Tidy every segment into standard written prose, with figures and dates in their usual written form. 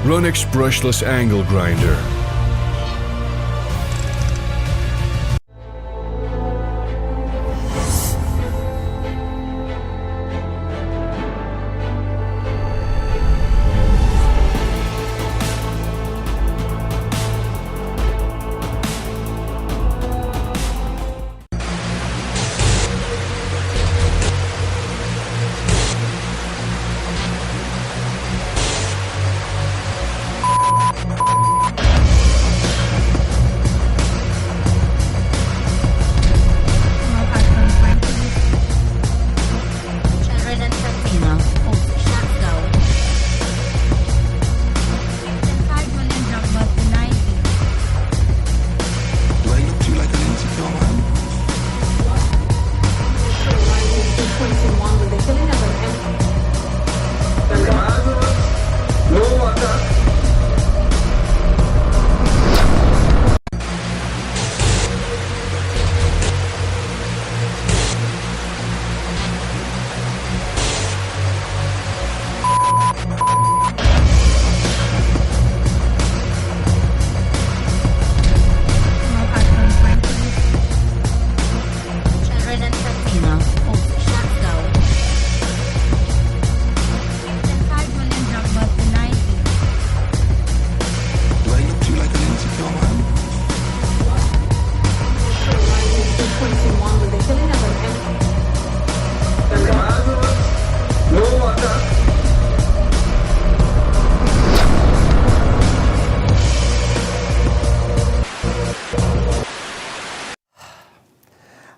Runix brushless angle grinder.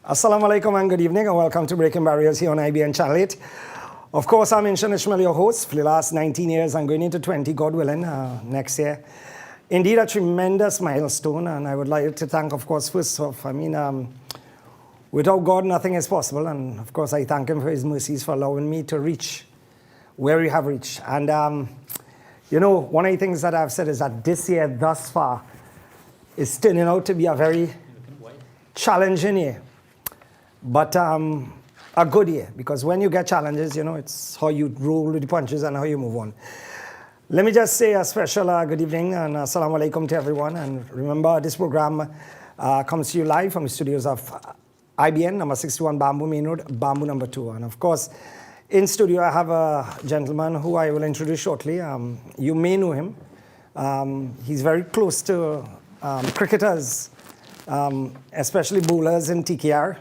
Assalamu alaikum and good evening and welcome to Breaking Barriers here on IBN Channel 8. Of course, I'm Inshan Ishmael, your host. For the last 19 years, I'm going into 20, God willing, next year. Indeed, a tremendous milestone, and I would like to thank, of course, first off, without God, nothing is possible, and of course, I thank Him for His mercies for allowing me to reach where we have reached. And, you know, one of the things that I've said is that this year, thus far, is turning out to be a very challenging year. But a good year, because when you get challenges, you know, it's how you roll with the punches and how you move on. Let me just say a special good evening and assalamu alaikum to everyone. And remember, this program comes to you live from the studios of IBN, number 61 Bamboo Main Road, Bamboo number 2. And of course, in studio, I have a gentleman who I will introduce shortly. You may know him. He's very close to cricketers, especially bowlers in TKR.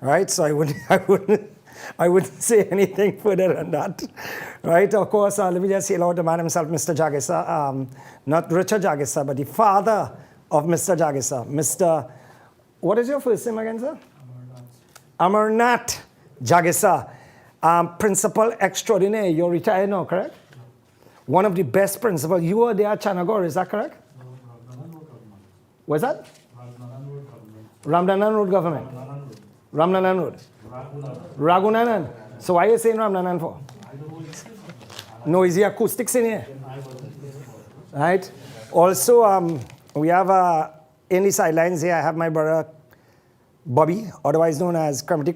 Right, so I wouldn't say anything further than that. Right, of course, let me just say hello to the man himself, Mr. Jagisa. Not Richard Jagisa, but the father of Mr. Jagisa. Mr. What is your first name again, sir? Amarnath Jagisa. Principal extraordinaire. You're retired now, correct? One of the best principals. You were there at Chanagore, is that correct? What's that? Ramnanan Road Government. Ramnanan Road. Raghunanan. So why are you saying Ramnanan for? Noisy acoustics in here. Right? Also, we have in the sidelines here, I have my brother Bobby, otherwise known as Crumpty.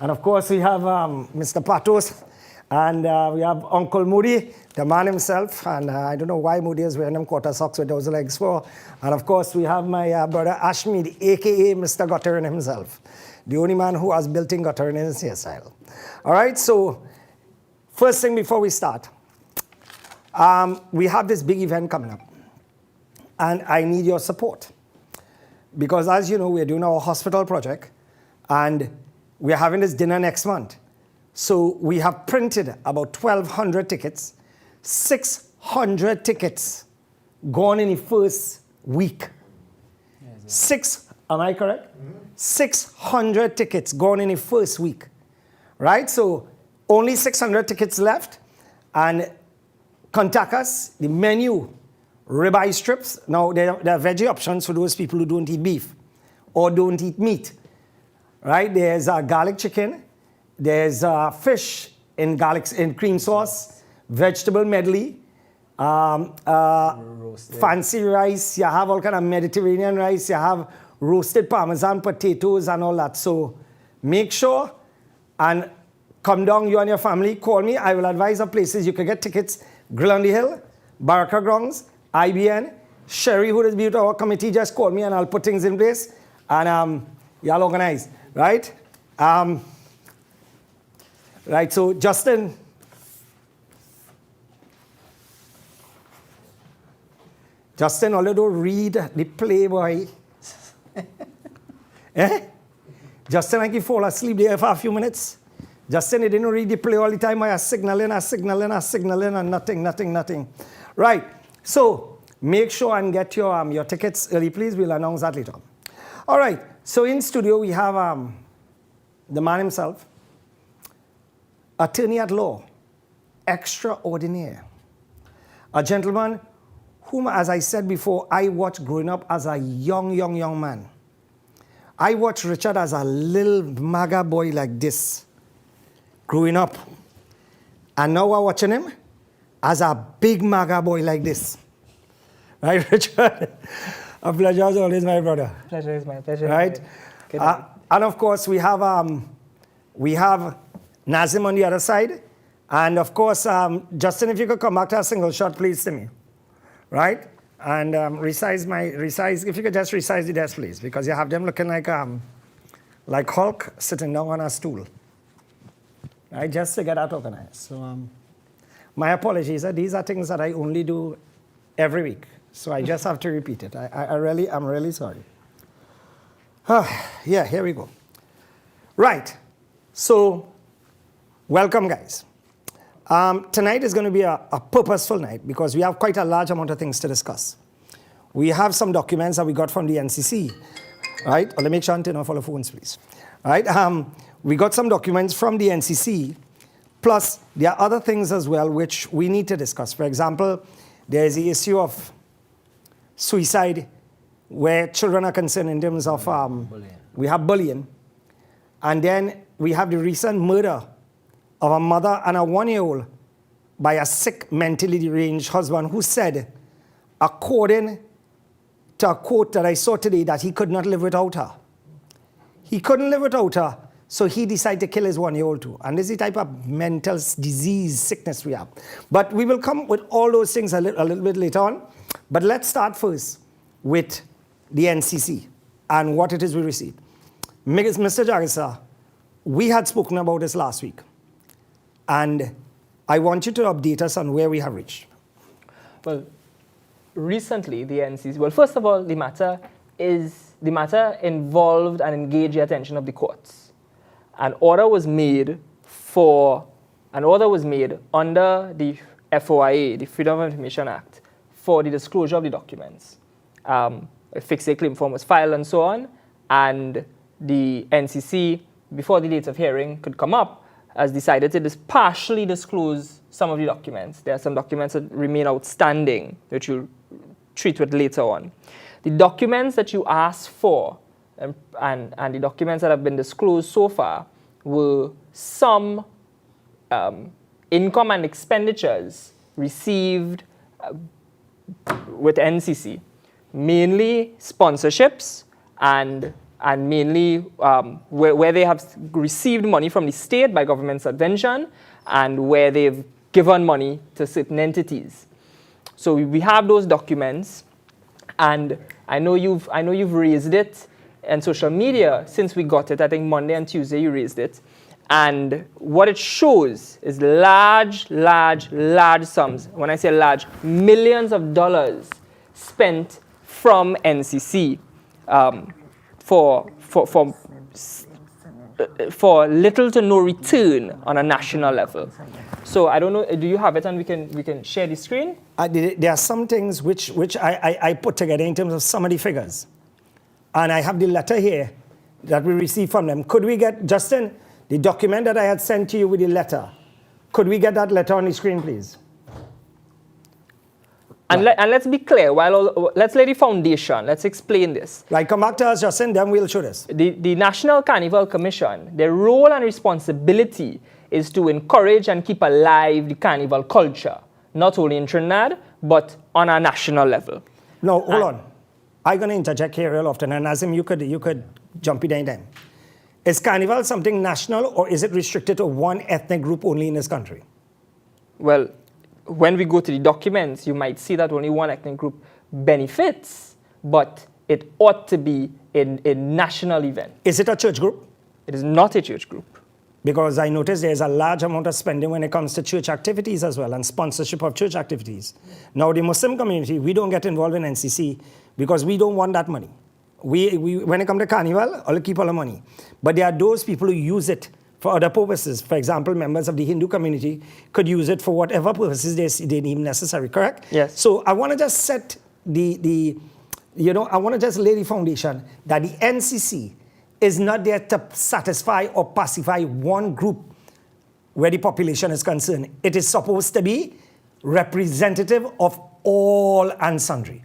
And of course, we have Mr. Patos. And we have Uncle Moody, the man himself. And I don't know why Moody is wearing them quarter socks with those legs for. And of course, we have my brother Ashmead, a.k.a. Mr. Gutterin himself. The only man who has built-in Gutterin in his hairstyle. All right, so first thing before we start. We have this big event coming up. And I need your support. Because as you know, we're doing our hospital project. And we're having this dinner next month. So we have printed about 1,200 tickets, 600 tickets gone in the first week. Am I correct? Mm-hmm. 600 tickets gone in the first week, right? So only 600 tickets left, and contact us. The menu, ribeye strips. Now there are veggie options for those people who don't eat beef or don't eat meat, right? There's garlic chicken. There's fish in cream sauce, vegetable medley, fancy rice. You have all kind of Mediterranean rice. You have roasted Parmesan potatoes and all that. So make sure and come down, you and your family. Call me. I will advise of places you can get tickets. Grill on the Hill, Baraka Grounds, IBN, Sherry, who is built our committee, just call me and I'll put things in place. And y'all organize, right? Right, so Justin. Justin, although read the Playboy. Justin, like he fall asleep there for a few minutes. Justin, he didn't read the play all the time. I signaling, and nothing. Right, so make sure and get your tickets early, please. We'll announce that later. All right, so in studio we have the man himself, attorney at law, extraordinaire, a gentleman whom, as I said before, I watched growing up as a young man. I watched Richard as a little MAGA boy like this, growing up. And now we're watching him as a big MAGA boy like this. Right, Richard? A pleasure as always, my brother. Pleasure is my pleasure. Right? And of course, we have Nazim on the other side. And of course, Justin, if you could come back to a single shot, please, to me. Right? And resize, if you could just resize the desk, please, because you have them looking like Hulk sitting down on a stool. Right? Just to get that organized. So my apologies. These are things that I only do every week. So I just have to repeat it. I'm really sorry. Yeah, here we go. Right. So welcome, guys. Tonight is going to be a purposeful night because we have quite a large amount of things to discuss. We have some documents that we got from the NCC, right? Let me make sure and turn off all the phones, please. Right? We got some documents from the NCC, plus there are other things as well which we need to discuss. For example, there is the issue of suicide, where children are concerned in terms of we have bullying, and then we have the recent murder of a mother and a 1-year-old by a sick, mentally deranged husband who said, according to a quote that I saw today, that he could not live without her. He couldn't live without her, so he decided to kill his 1-year-old too. And this is the type of mental disease, sickness we have. But we will come with all those things a little bit later on. But let's start first with the NCC and what it is we received. Mr. Jagisa, we had spoken about this last week. And I want you to update us on where we have reached. Well, recently the NCC, well, first of all, the matter involved and engaged the attention of the courts. An order was made under the FOIA, the Freedom of Information Act, for the disclosure of the documents. A fixed claim form was filed and so on, and the NCC, before the date of hearing could come up, has decided to partially disclose some of the documents. There are some documents that remain outstanding, which you'll treat with later on. The documents that you asked for and the documents that have been disclosed so far were some income and expenditures received with NCC, mainly sponsorships and mainly where they have received money from the state by government subvention and where they've given money to certain entities. So we have those documents, and I know you've raised it on social media since we got it. I think Monday and Tuesday you raised it. And what it shows is large sums. When I say large, millions of dollars spent from NCC for little to no return on a national level. So I don't know, do you have it and we can share the screen? There are some things which I put together in terms of some of the figures. And I have the letter here that we received from them. Could we get, Justin, the document that I had sent to you with the letter, could we get that letter on the screen, please? And, let's be clear, let's lay the foundation, let's explain this. Right, come back to us, Justin, then we'll show this. The National Carnival Commission, their role and responsibility is to encourage and keep alive the carnival culture, not only in Trinidad, but on a national level. No, hold on. I'm going to interject here real often, and Nazim, you could jump in anytime. Is carnival something national, or is it restricted to one ethnic group only in this country? Well, when we go to the documents, you might see that only one ethnic group benefits, but it ought to be a national event. Is it a church group? It is not a church group. Because I noticed there's a large amount of spending when it comes to church activities as well and sponsorship of church activities. Now, the Muslim community, we don't get involved in NCC because we don't want that money. We when it comes to carnival, I'll keep all the money. But there are those people who use it for other purposes. For example, members of the Hindu community could use it for whatever purposes they deem necessary, correct? Yes. So I want to just set I want to just lay the foundation that the NCC is not there to satisfy or pacify one group where the population is concerned. It is supposed to be representative of all and sundry,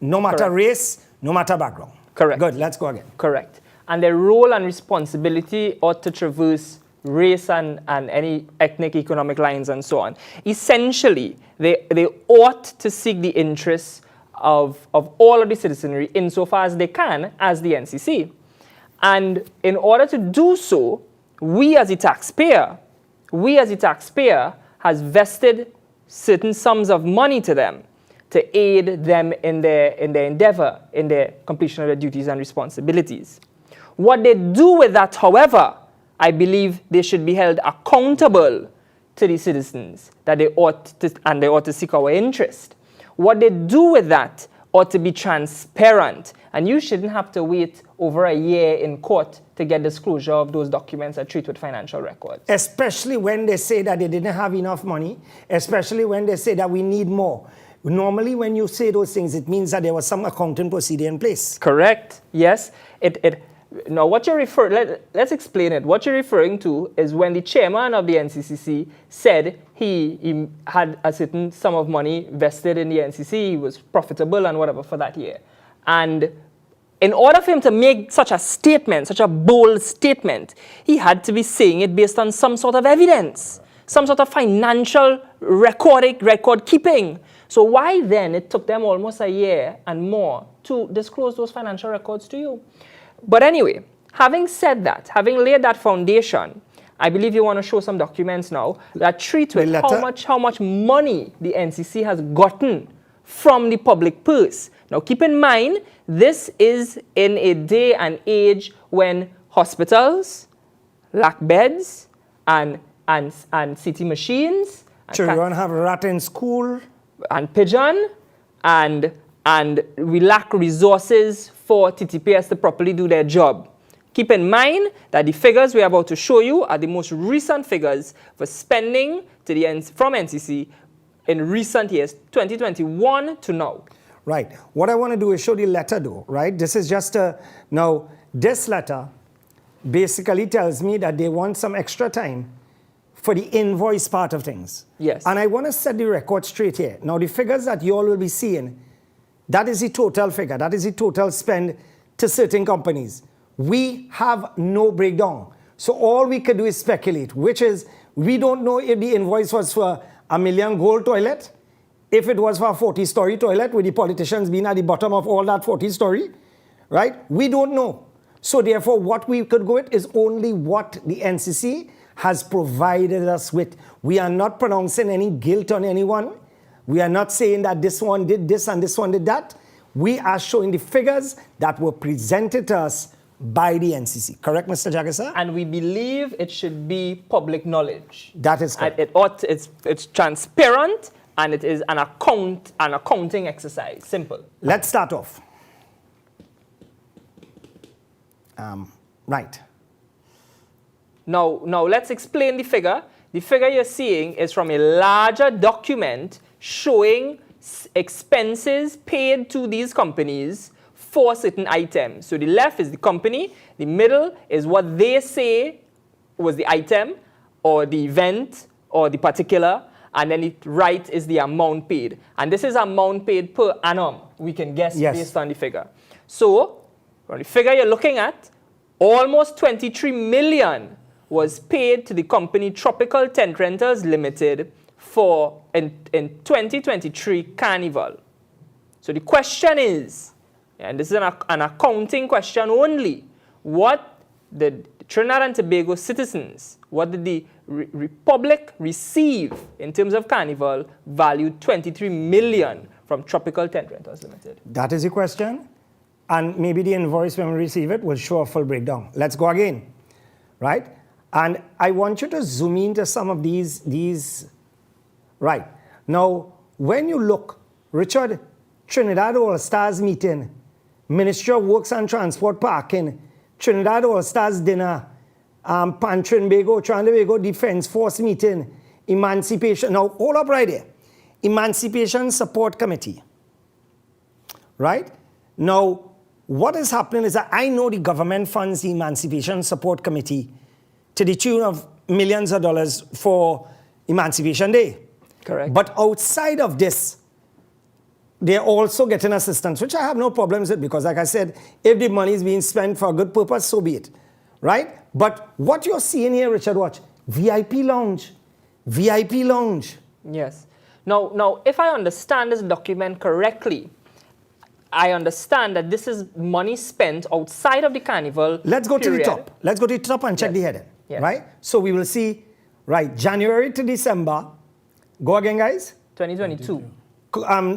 no matter Correct. race, no matter background. Correct. Good, let's go again. Correct. And their role and responsibility ought to traverse race and any ethnic economic lines and so on. Essentially, they ought to seek the interests of all of the citizenry insofar as they can as the NCC. And in order to do so, we as a taxpayer has vested certain sums of money to them to aid them in their endeavor, in their completion of their duties and responsibilities. What they do with that, however, I believe they should be held accountable to the citizens, that they ought to seek our interest. What they do with that ought to be transparent, and you shouldn't have to wait over a year in court to get disclosure of those documents that treat with financial records. Especially when they say that they didn't have enough money, especially when they say that we need more. Normally, when you say those things, it means that there was some accounting procedure in place. Correct. Yes. Now, what you're let's explain it. What you're referring to is when the chairman of the NCCC said he had a certain sum of money vested in the NCC, he was profitable and whatever for that year. And in order for him to make such a statement, such a bold statement, he had to be saying it based on some sort of evidence, some sort of financial record keeping. So why then it took them almost a year and more to disclose those financial records to you? But anyway, having said that, having laid that foundation, I believe you want to show some documents now that treat with how much money the NCC has gotten from the public purse. Now keep in mind, this is in a day and age when hospitals lack beds and CT machines. Children have rat in school. And pigeon, and we lack resources for TTPS to properly do their job. Keep in mind that the figures we're about to show you are the most recent figures for spending from NCC in recent years, 2021 to now. Right. What I want to do is show the letter though, right? This is just now this letter basically tells me that they want some extra time for the invoice part of things. Yes. And I want to set the record straight here. Now, the figures that you all will be seeing, that is the total figure. That is the total spend to certain companies. We have no breakdown. So all we can do is speculate, which is we don't know if the invoice was for $1 million gold toilet, if it was for a 40-story toilet with the politicians being at the bottom of all that 40-story, right? We don't know. So therefore, what we could go with is only what the NCC has provided us with. We are not pronouncing any guilt on anyone. We are not saying that this one did this and this one did that. We are showing the figures that were presented to us by the NCC. Correct, Mr. Jagger? And we believe it should be public knowledge. That is correct. It's transparent, and it is an accounting exercise. Simple. Let's start off. Right. Now let's explain the figure. The figure you're seeing is from a larger document showing expenses paid to these companies for certain items. So the left is the company, the middle is what they say was the item or the event or the particular, and then the right is the amount paid. And this is amount paid per annum. We can guess based on the figure. So from the figure you're looking at, almost 23 million was paid to the company Tropical Tent Rentals Limited for in 2023 Carnival. So the question is, and this is an accounting question only, what did Trinidad and Tobago citizens, what did the Republic receive, in terms of carnival, valued 23 million from Tropical Tent Rentals Limited. That is your question. And maybe the invoice when we receive it will show a full breakdown. Let's go again, right? And I want you to zoom into some of these. Right. Now, when you look, Richard, Trinidad All-Stars meeting, Ministry of Works and Transport parking, Trinidad All-Stars dinner, Trinbago Defense Force meeting, Emancipation. Now, hold up right there. Emancipation Support Committee. Right? Now, what is happening is that I know the government funds the Emancipation Support Committee to the tune of millions of dollars for Emancipation Day. Correct. But outside of this, they're also getting assistance, which I have no problems with because, like I said, if the money is being spent for a good purpose, so be it. Right? But what you're seeing here, Richard, watch, VIP lounge. VIP lounge. Yes. Now, if I understand this document correctly, I understand that this is money spent outside of the carnival. Let's go to the top. Let's go to the top and check the heading. Yes. Right? So we will see, right, January to December. Go again, guys. 2022.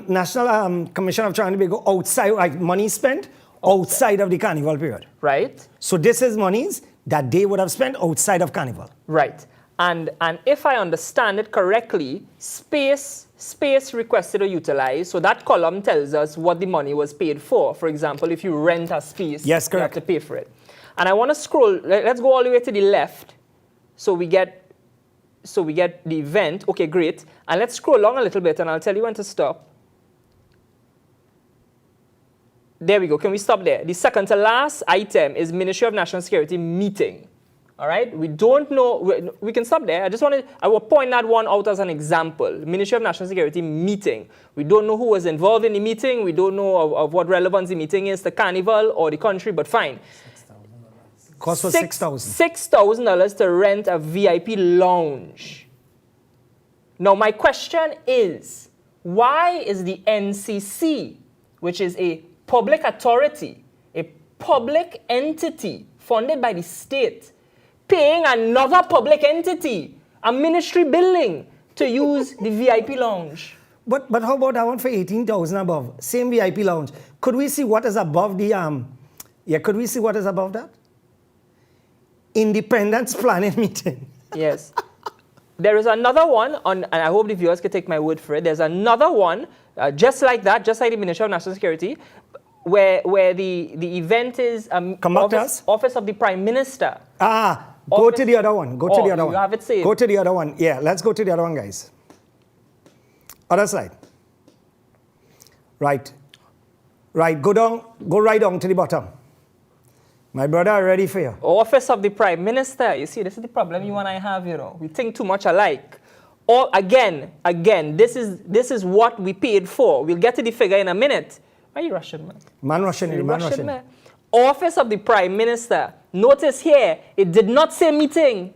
National Commission of Trinidad and Tobago outside, like money spent outside of the carnival period. Right. So this is monies that they would have spent outside of carnival. Right. And if I understand it correctly, space requested or utilized, so that column tells us what the money was paid for. For example, if you rent a space, yes, you have to pay for it. And I want to scroll, let's go all the way to the left, so we get the event. Okay, great. And let's scroll along a little bit, and I'll tell you when to stop. There we go. Can we stop there? The second to last item is Ministry of National Security meeting. All right? We don't know. We can stop there. I will point that one out as an example. Ministry of National Security meeting. We don't know who was involved in the meeting. We don't know of what relevance the meeting is to Carnival or the country, but fine. Cost was $6,000. $6,000 to rent a VIP lounge. Now, my question is, why is the NCC, which is a public authority, a public entity funded by the state, paying another public entity, a ministry building, to use the VIP lounge? But how about that one for $18,000 above? Same VIP lounge. Could we see what is above the could we see what is above that? Independence planning meeting. Yes. There is another one, and I hope the viewers can take my word for it. There's another one, just like that, just like the Ministry of National Security, where the event is Office of the Prime Minister. Go to the other one. Go to the other one. You have it saved. Go to the other one. Yeah, let's go to the other one, guys. Other slide. Right. Go right down to the bottom. My brother, I'm ready for you. Office of the Prime Minister. You see, this is the problem you and I have, you know. We think too much alike. Or again, this is what we paid for. We'll get to the figure in a minute. Why are you rushing, man? Man rushing. Office of the Prime Minister. Notice here, it did not say meeting.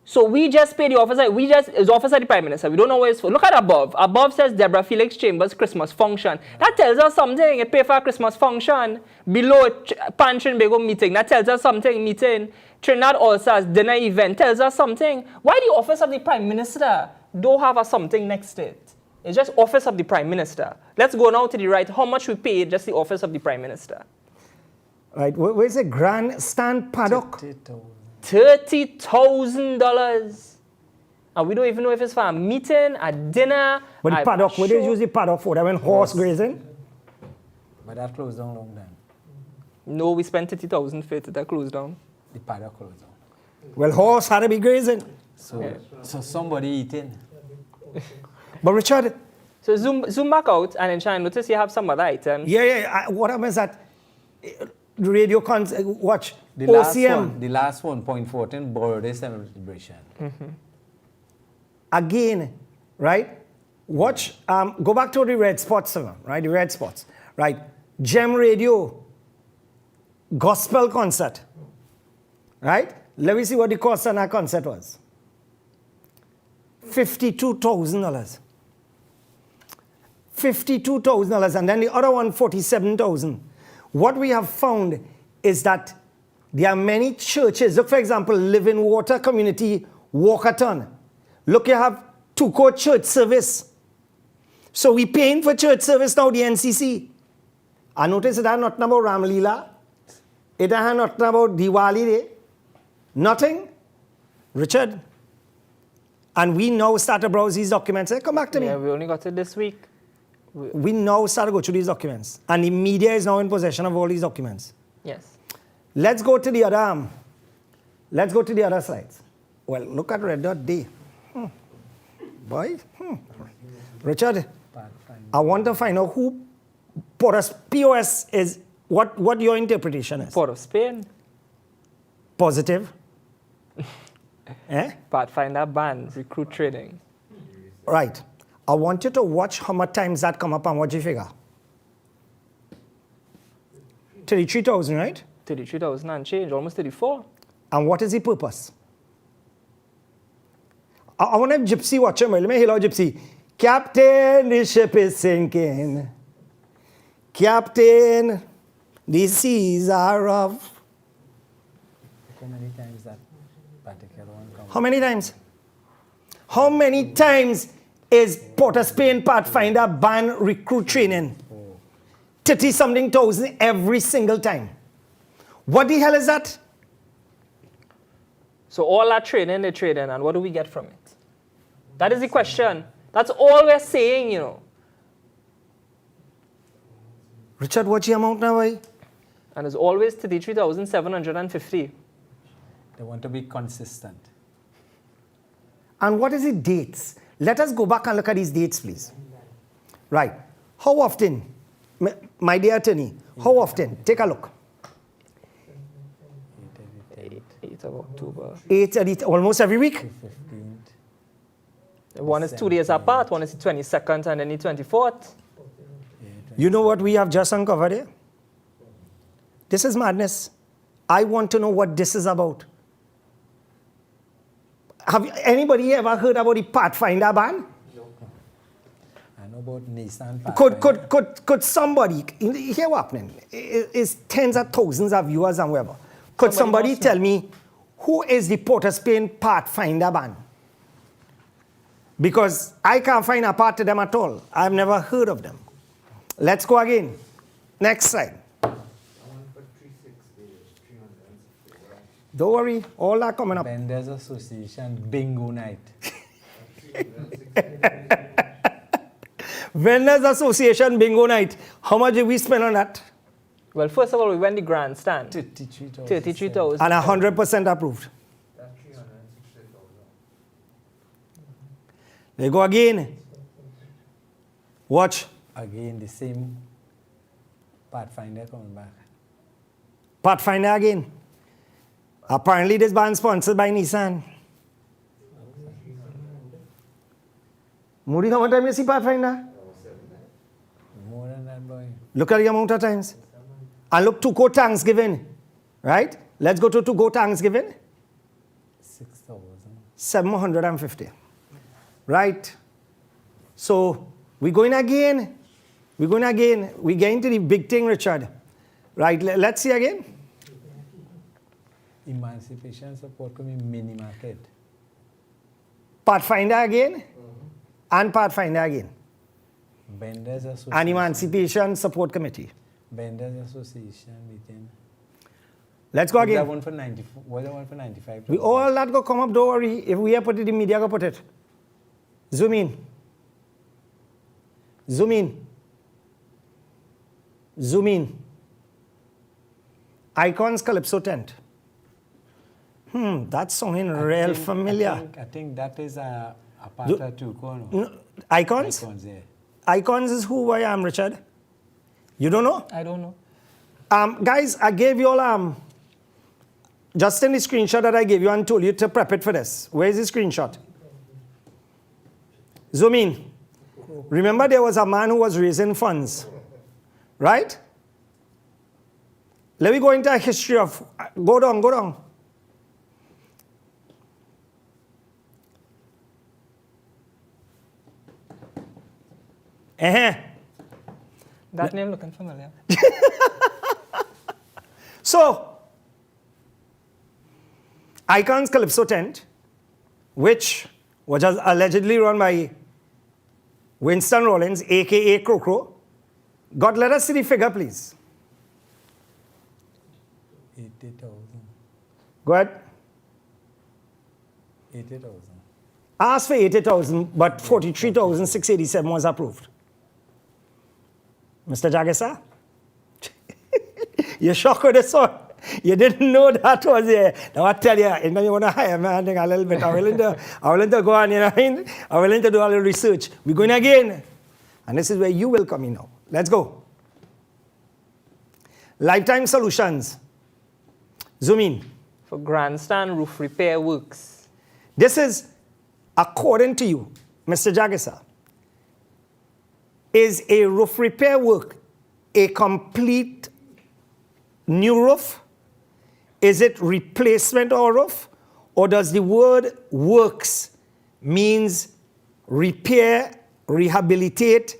So we just paid the officer. It's Office of the Prime Minister. We don't know where it's for. Look at above. Above says Deborah Felix Chambers Christmas function. That tells us something. It paid for a Christmas function. Below Trinbago meeting. That tells us something. Meeting. Trinidad All-Stars dinner event tells us something. Why the Office of the Prime Minister don't have a something next to it? It's just Office of the Prime Minister. Let's go now to the right. How much we paid just the Office of the Prime Minister? Right. Where's the grandstand paddock? $30,000. And we don't even know if it's for a meeting, a dinner. But the paddock, where they use the paddock for? They went horse grazing? But that closed down long time. No, we spent $30,000 for it. That closed down. The paddock closed down. Well, horse had to be grazing. So somebody eating. But Richard. So zoom back out and then try and notice you have some other items. Yeah. What happens that radio watch The OCM. last one, point 14, birthday celebration. Mm-hmm. Again, right? Watch, go back to the red spots, right? The red spots, right? Gem Radio, gospel concert, right? Let me see what the cost on that concert was. $52,000. $52,000, and then the other one, $47,000. What we have found is that there are many churches. Look, for example, Living Water Community walkathon. Look, you have two-court church service. So we paying for church service now, the NCC. I notice it had nothing about Ram Leela. It had nothing about Diwali Day. Nothing. Richard. And we now start to browse these documents. Come back to me. Yeah, we only got it this week. We now start to go through these documents. And the media is now in possession of all these documents. Yes. Let's go to the other let's go to the other slides. Well, look at Red Dot D. Boy. Richard, I want to find out who POS is, what your interpretation is. Port of Spain. Positive. Pathfinder bans recruit training. Right. I want you to watch how much times that come up and what you figure. 33,000, right? 33,000 and change, almost 34. And what is the purpose? I want to have Gypsy watch him. Let me hear Gypsy. Captain, the ship is sinking. Captain, the seas are rough. How many times that particular one comes? How many times? How many times is Port of Spain Pathfinder ban recruit training? 30-something thousand every single time. What the hell is that? So all that training, they trade in, and what do we get from it? That is the question. That's all we're saying, you know. Richard, what's the amount now, boy? And it's always 33,750. They want to be consistent. And what is the dates? Let us go back and look at these dates, please. Right. How often, my dear attorney, how often? Take a look. 8th of October. 8th, almost every week. 15th. One is 2 days apart, one is the 22nd and then the 24th. You know what we have just uncovered here? This is madness. I want to know what this is about. Have anybody ever heard about the Pathfinder ban? I know about Nissan Pathfinder. Could somebody, hear what's happening? It's tens of thousands of viewers and whatever. Could somebody tell me who is the Port of Spain Pathfinder ban? Because I can't find a part to them at all. I've never heard of them. Let's go again. Next slide. Don't worry, all that coming up. Vendors Association Bingo Night. Vendors Association Bingo Night. How much did we spend on that? Well, first of all, we went the grandstand. 33,000. 33,000. And 100% approved. There you go again. Watch. Again, the same Pathfinder coming back. Pathfinder again. Apparently this band sponsored by Nissan. Moody, how much time you see Pathfinder? More than that, boy. Look at the amount of times. And look, to go Thanksgiving. Right? Let's go to go Thanksgiving. 6,000. 750. Right? So, we're going again. We're going again. We're getting to the big thing, Richard. Right? Let's see again. Emancipation support coming mini market. Pathfinder again. And Pathfinder again. Vendors Association. And Emancipation Support Committee. Vendors Association meeting. Let's go Was that again. one for 94? Was that one for 95? We all that go come up, don't worry. If we have put it in media, go put it. Zoom in. Zoom in. Zoom in. Icons Calypso tent. That's sounding real familiar. I think that is a part of Tuco. No, Icons? Icons, yeah. Icons is who I am, Richard. You don't know? I don't know. Guys, I gave you all just in the screenshot that I gave you and told you to prep it for this. Where is the screenshot? Zoom in. Remember there was a man who was raising funds, right? Let me go into a history of, go down. That name looking familiar. So, Icons Calypso tent, which was allegedly run by Winston Rollins, a.k.a. Crocro. God, let us see the figure, please. 80,000. Go ahead. 80,000. Asked for 80,000, but 43,687 was approved. Mr. Jagesa? You're shocked with this one. You didn't know that was there. Now I tell you, you want to hire me, I think a little bit. I'm willing to go on, you know what I mean? I'm willing to do a little research. We're going again. And this is where you will come in now. Let's go. Lifetime Solutions. Zoom in. For grandstand roof repair works. This is, according to you, Mr. Jagesa, is a roof repair work a complete new roof? Is it replacement or roof? Or does the word works means repair, rehabilitate?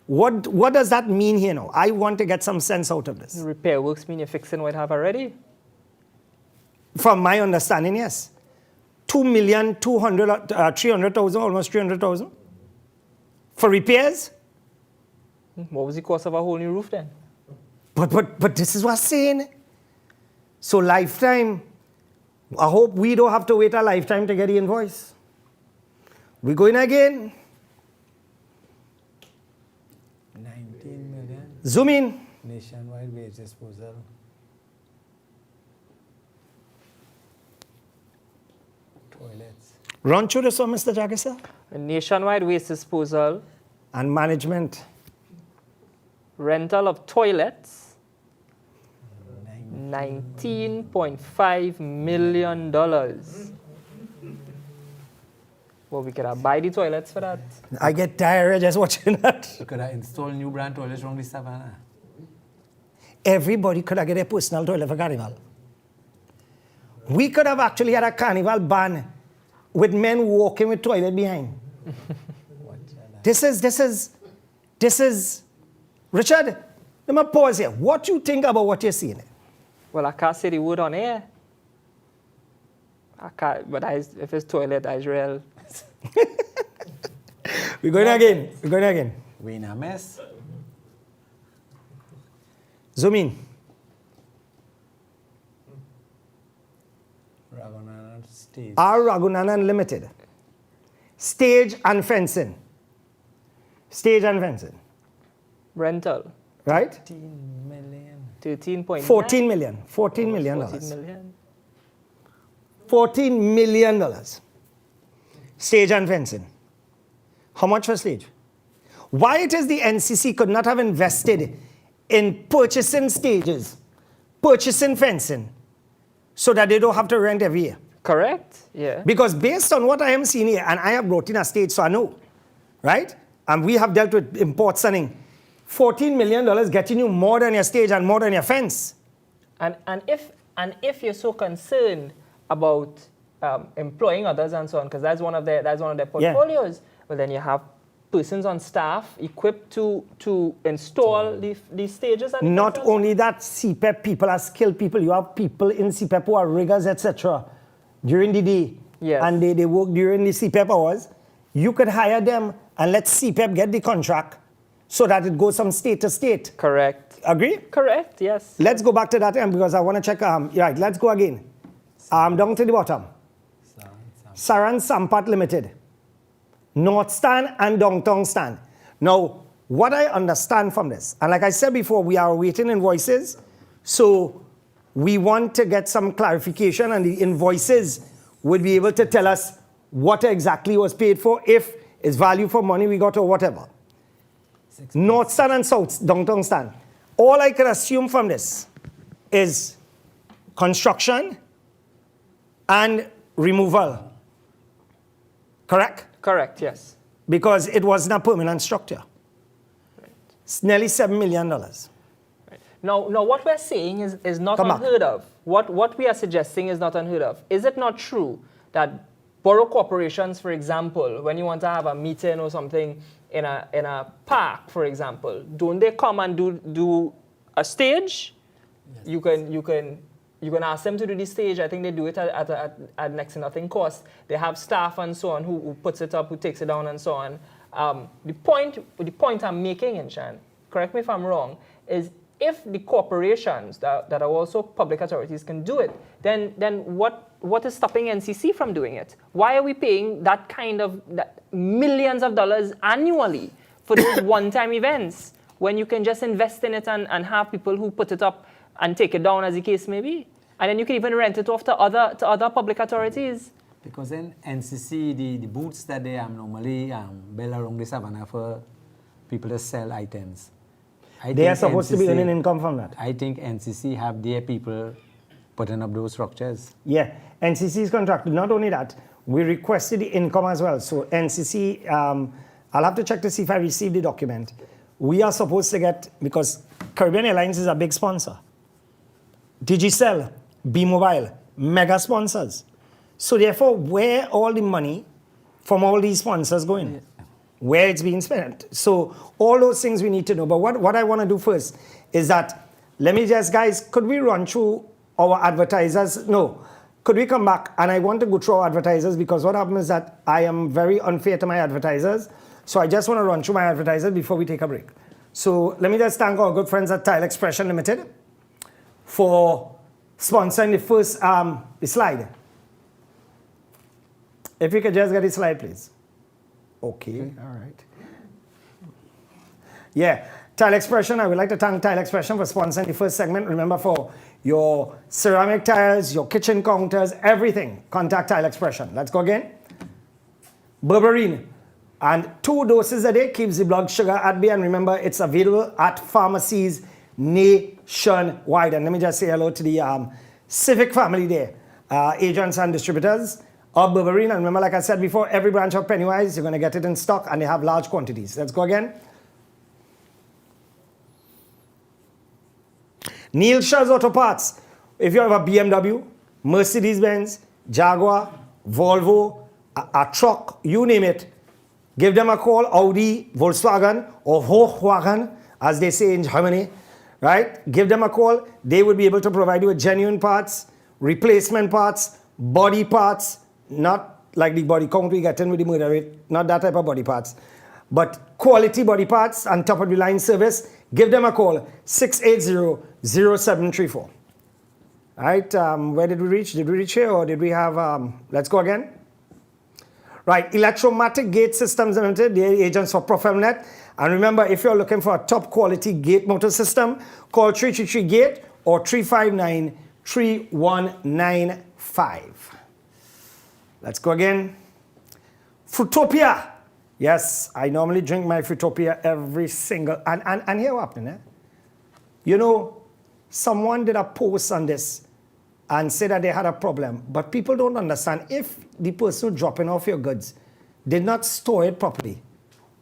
What does that mean here now? I want to get some sense out of this. Repair works mean you're fixing what you have already? From my understanding, yes. 300,000, almost 300,000 for repairs. What was the cost of a whole new roof then? But this is what I'm saying. So lifetime, I hope we don't have to wait a lifetime to get the invoice. We're going again. 19 million. Zoom in. Nationwide waste disposal. Toilets. Run through this one, Mr. Jagesa. A nationwide waste disposal, And management. rental of toilets, $19.5 million. Well, we could have buy the toilets for that. I get tired just watching that. You could have installed new brand toilets from the savannah. Everybody could have get a personal toilet for carnival. We could have actually had a carnival ban with men walking with toilet behind. This is, Richard, let me pause here. What do you think about what you're seeing? Well, I can't say the word on air. I can't, but if it's toilet, that's real. We're going again. We in a mess. Zoom in. Raghunanan stage. R. Raghunanan Limited. Stage and fencing. Stage and fencing. Rental, Right? 13 million. 13.9. 14 million. $14 million. 14 million. $14 million. Stage and fencing. How much for stage? Why it is the NCC could not have invested in purchasing stages, purchasing fencing, so that they don't have to rent every year? Correct? Yeah. Because based on what I am seeing here, and I have brought in a stage, so I know, right? And we have dealt with imports and $14 million getting you more than your stage and more than your fence. And if you're so concerned about employing others and so on, because that's one of their portfolios, well then you have persons on staff equipped to install these stages. And Not only that, CPEP people are skilled people. You have people in CPEP who are riggers, etc. during the day. Yes. And they work during the CPEP hours. You could hire them and let CPEP get the contract so that it goes from state to state. Correct. Agree? Correct, yes. Let's go back to that because I want to check. Right, let's go again. Down to the bottom. Saran Sampat Limited. North Stand and Downtown Stand. Now, what I understand from this, and like I said before, we are awaiting invoices, so we want to get some clarification, and the invoices would be able to tell us what exactly was paid for, if it's value for money we got or whatever. North Stand and South Downtown Stand. All I can assume from this is construction and removal. Correct? Correct, yes. Because it wasn't a permanent structure. Right. It's nearly $7 million. Right. Now, what we're saying is not Come back. unheard of. What we are suggesting is not unheard of. Is it not true that borough corporations, for example, when you want to have a meeting or something in a park, for example, don't they come and do a stage? Yes. You you're going to ask them to do the stage. I think they do it at next to nothing cost. They have staff and so on who puts it up, who takes it down and so on. The point I'm making, Inshan, correct me if I'm wrong, is if the corporations that are also public authorities can do it, then what is stopping NCC from doing it? Why are we paying that kind of millions of dollars annually for those one-time events when you can just invest in it and have people who put it up and take it down as the case may be? And then you can even rent it off to other public authorities. Because in NCC, the booths that they normally build around the savannah for people to sell items. They are supposed to be earning income from that. I think NCC have their people putting up those structures. Yeah, NCC is contracted. Not only that, we requested the income as well. So NCC, I'll have to check to see if I received the document. We are supposed to get, because Caribbean Airlines is a big sponsor. Digicel, B-Mobile, mega sponsors. So therefore, where all the money from all these sponsors going? Where it's being spent. So all those things we need to know. But what I want to do first is that, let me just, guys, could we run through our advertisers? No. Could we come back? And I want to go through our advertisers because what happens is that I am very unfair to my advertisers. So I just want to run through my advertisers before we take a break. So let me just thank our good friends at Tile Expression Limited for sponsoring the first the slide. If you could just get the slide, please. Okay, all right. Yeah, Tile Expression, I would like to thank Tile Expression for sponsoring the first segment. Remember, for your ceramic tiles, your kitchen counters, everything, contact Tile Expression. Let's go again. Berberine. And 2 doses a day keeps the blood sugar at bay. And remember, it's available at pharmacies nationwide. And let me just say hello to the Civic family there, agents and distributors of Berberine. And remember, like I said before, every branch of Pennywise, you're going to get it in stock and they have large quantities. Let's go again. Neil Shaw's Auto Parts. If you have a BMW, Mercedes-Benz, Jaguar, Volvo, a truck, you name it, give them a call, Audi, Volkswagen, or Hochwagen, as they say in Germany, right? Give them a call. They will be able to provide you with genuine parts, replacement parts, body parts, not like the body count we get in with the murder rate, not that type of body parts, but quality body parts and top of the line service. Give them a call, 680-0734. All right, where did we reach? Did we reach here or did we have, let's go again. Right, Electromatic Gate Systems Limited, they're agents for Profemnet. And remember, if you're looking for a top quality gate motor system, call 333-GATE or 359-3195. Let's go again. Fruitopia. Yes, I normally drink my Fruitopia every single, and here what happened, eh? You know, someone did a post on this and said that they had a problem, but people don't understand. If the person dropping off your goods did not store it properly,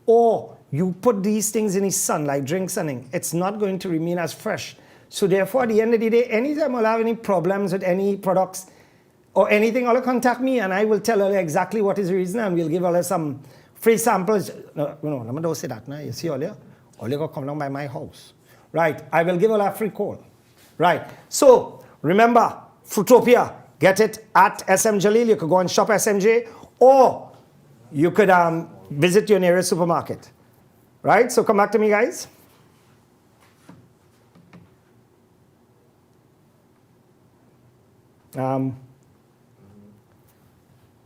or you put these things in the sun like drinks and things, it's not going to remain as fresh. So therefore, at the end of the day, anytime I'll have any problems with any products or anything, I'll contact me and I will tell her exactly what is the reason and we'll give her some free samples. No, let me don't say that now. You see, all you go come down by my house. Right, I will give her a free call. Right, so remember, Fruitopia, get it at SM Jalil. You could go and shop SMJ, or you could visit your nearest supermarket. Right, so come back to me, guys.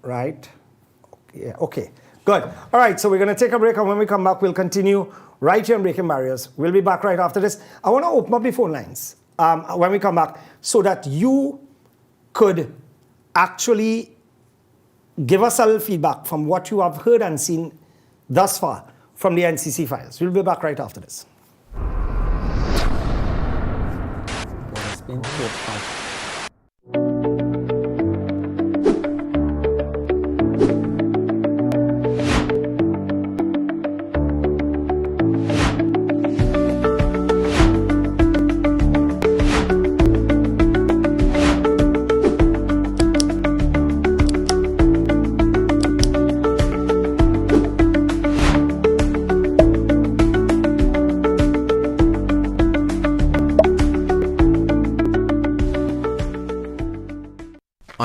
Right, yeah, okay, good. All right, so we're going to take a break, and when we come back, we'll continue right here on Breaking Barriers. We'll be back right after this. I want to open up the phone lines when we come back so that you could actually give us a little feedback from what you have heard and seen thus far from the NCC files. We'll be back right after this.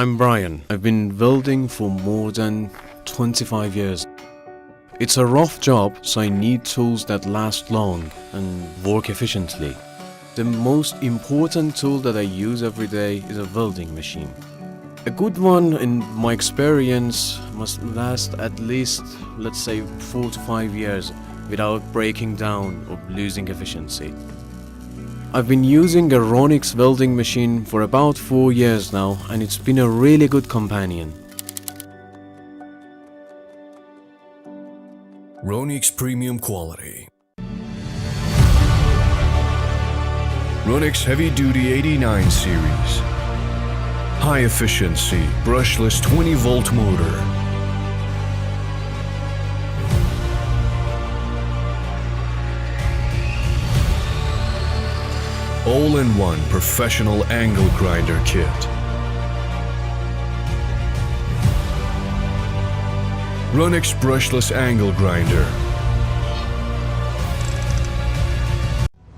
I'm Brian. I've been welding for more than 25 years. It's a rough job, so I need tools that last long and work efficiently. The most important tool that I use every day is a welding machine. A good one, in my experience, must last at least, let's say, 4 to 5 years without breaking down or losing efficiency. I've been using a Ronix welding machine for about 4 years now, and it's been a really good companion. Ronix Premium Quality. Ronix Heavy Duty 89 Series. High efficiency, brushless 20-volt motor. All-in-one professional angle grinder kit. Ronix brushless angle grinder.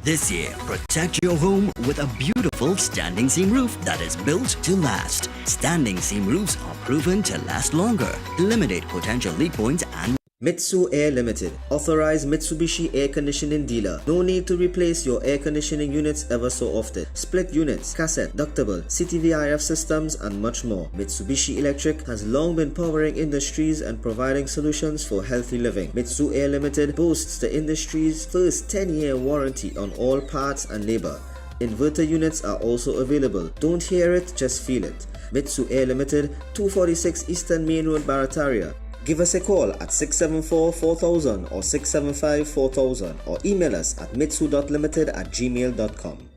This year, protect your home with a beautiful standing seam roof that is built to last. Standing seam roofs are proven to last longer, eliminate potential leak points and Mitsu Air Limited, authorized Mitsubishi air conditioning dealer. No need to replace your air conditioning units ever so often. Split units, cassette, ductable, CTVRF systems, and much more. Mitsubishi Electric has long been powering industries and providing solutions for healthy living. Mitsu Air Limited boasts the industry's first 10-year warranty on all parts and labor. Inverter units are also available. Don't hear it, just feel it. Mitsu Air Limited, 246 Eastern Main Road, Barataria. Give us a call at 674-4000 or 675-4000 or email us at mitsu.limited@gmail.com.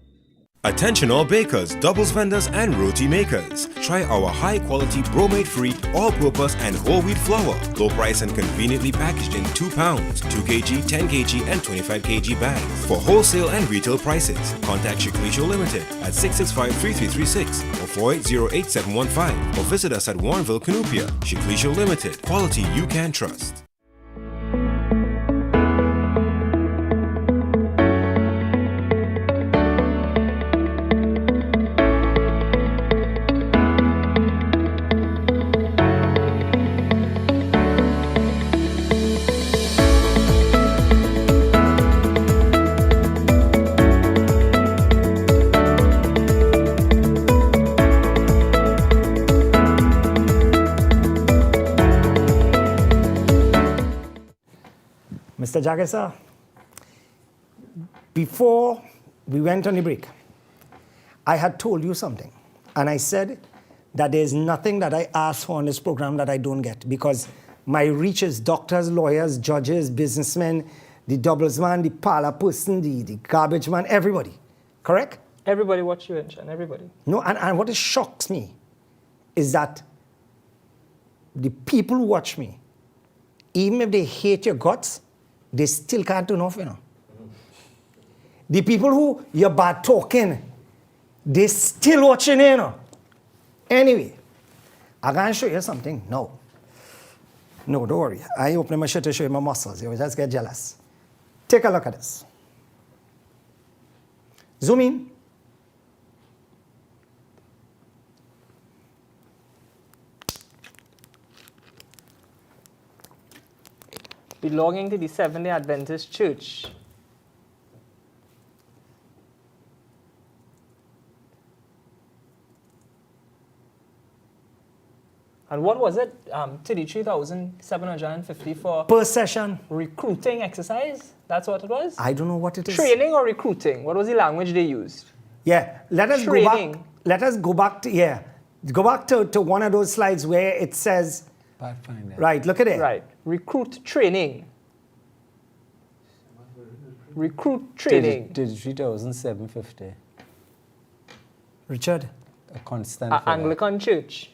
Attention all bakers, doubles vendors and roti makers. Try our high quality bromate free, all purpose and whole wheat flour. Low price and conveniently packaged in 2 pounds, 2 kg, 10 kg and 25 kg bags. For wholesale and retail prices, contact Shiklisho Limited at 665-3336 or 480-8715 or visit us at Warrenville, Canupia. Shiklisho Limited, quality you can trust. Mr. Jagger, before we went on the break, I had told you something. And I said that there's nothing that I ask for on this program that I don't get, because my reach is doctors, lawyers, judges, businessmen, the doubles man, the parlor person, the garbage man, everybody. Correct? Everybody watch you, and everybody. No, and what shocks me is that the people who watch me, even if they hate your guts, they still can't turn off, you know. The people who you're bad talking, they still watching, you know. Anyway, I'm going to show you something. No, don't worry. I open my shirt to show you my muscles. You will just get jealous. Take a look at this. Zoom in. Belonging to the Seventh-day Adventist Church. And what was it? 33,750 for Per session. recruiting exercise? That's what it was? I don't know what it is. Training or recruiting? What was the language they used? Yeah, let us Training. go back. Let us go back to, go back to one of those slides where it says, Pathfinder. right, look at it. Right. Recruit training. Recruit training. 33,750. Richard, A constant. figure. Anglican Church.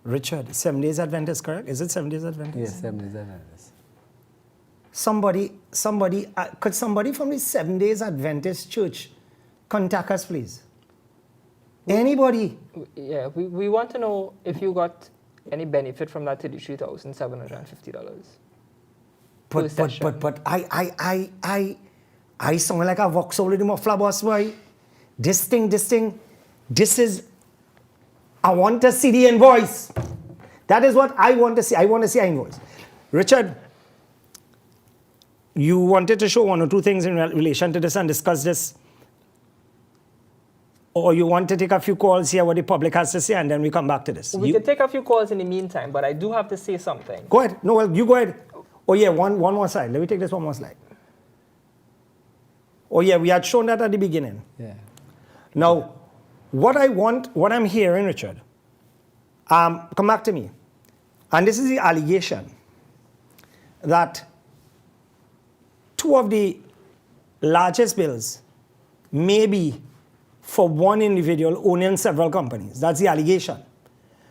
Richard, 7 Days Adventist, correct? Is it 7 Days Adventist? Yes, 77. Could somebody from the 7 Days Adventist Church contact us, please? Anybody? Yeah, we want to know if you got any benefit from that $33,750. But I sound like a Vauxhall in the muffler boss boy. This is I want to see the invoice. That is what I want to see. I want to see an invoice. Richard, you wanted to show one or two things in relation to this and discuss this? Or you want to take a few calls, hear what the public has to say, and then we come back to this? We can take a few calls in the meantime, but I do have to say something. Go ahead. No, well, you go ahead. Oh, yeah, one more slide. Let me take this one more slide. Oh, yeah, we had shown that at the beginning. Yeah. Now, what I'm hearing, Richard, come back to me. And this is the allegation that two of the largest bills may be for one individual owning several companies. That's the allegation.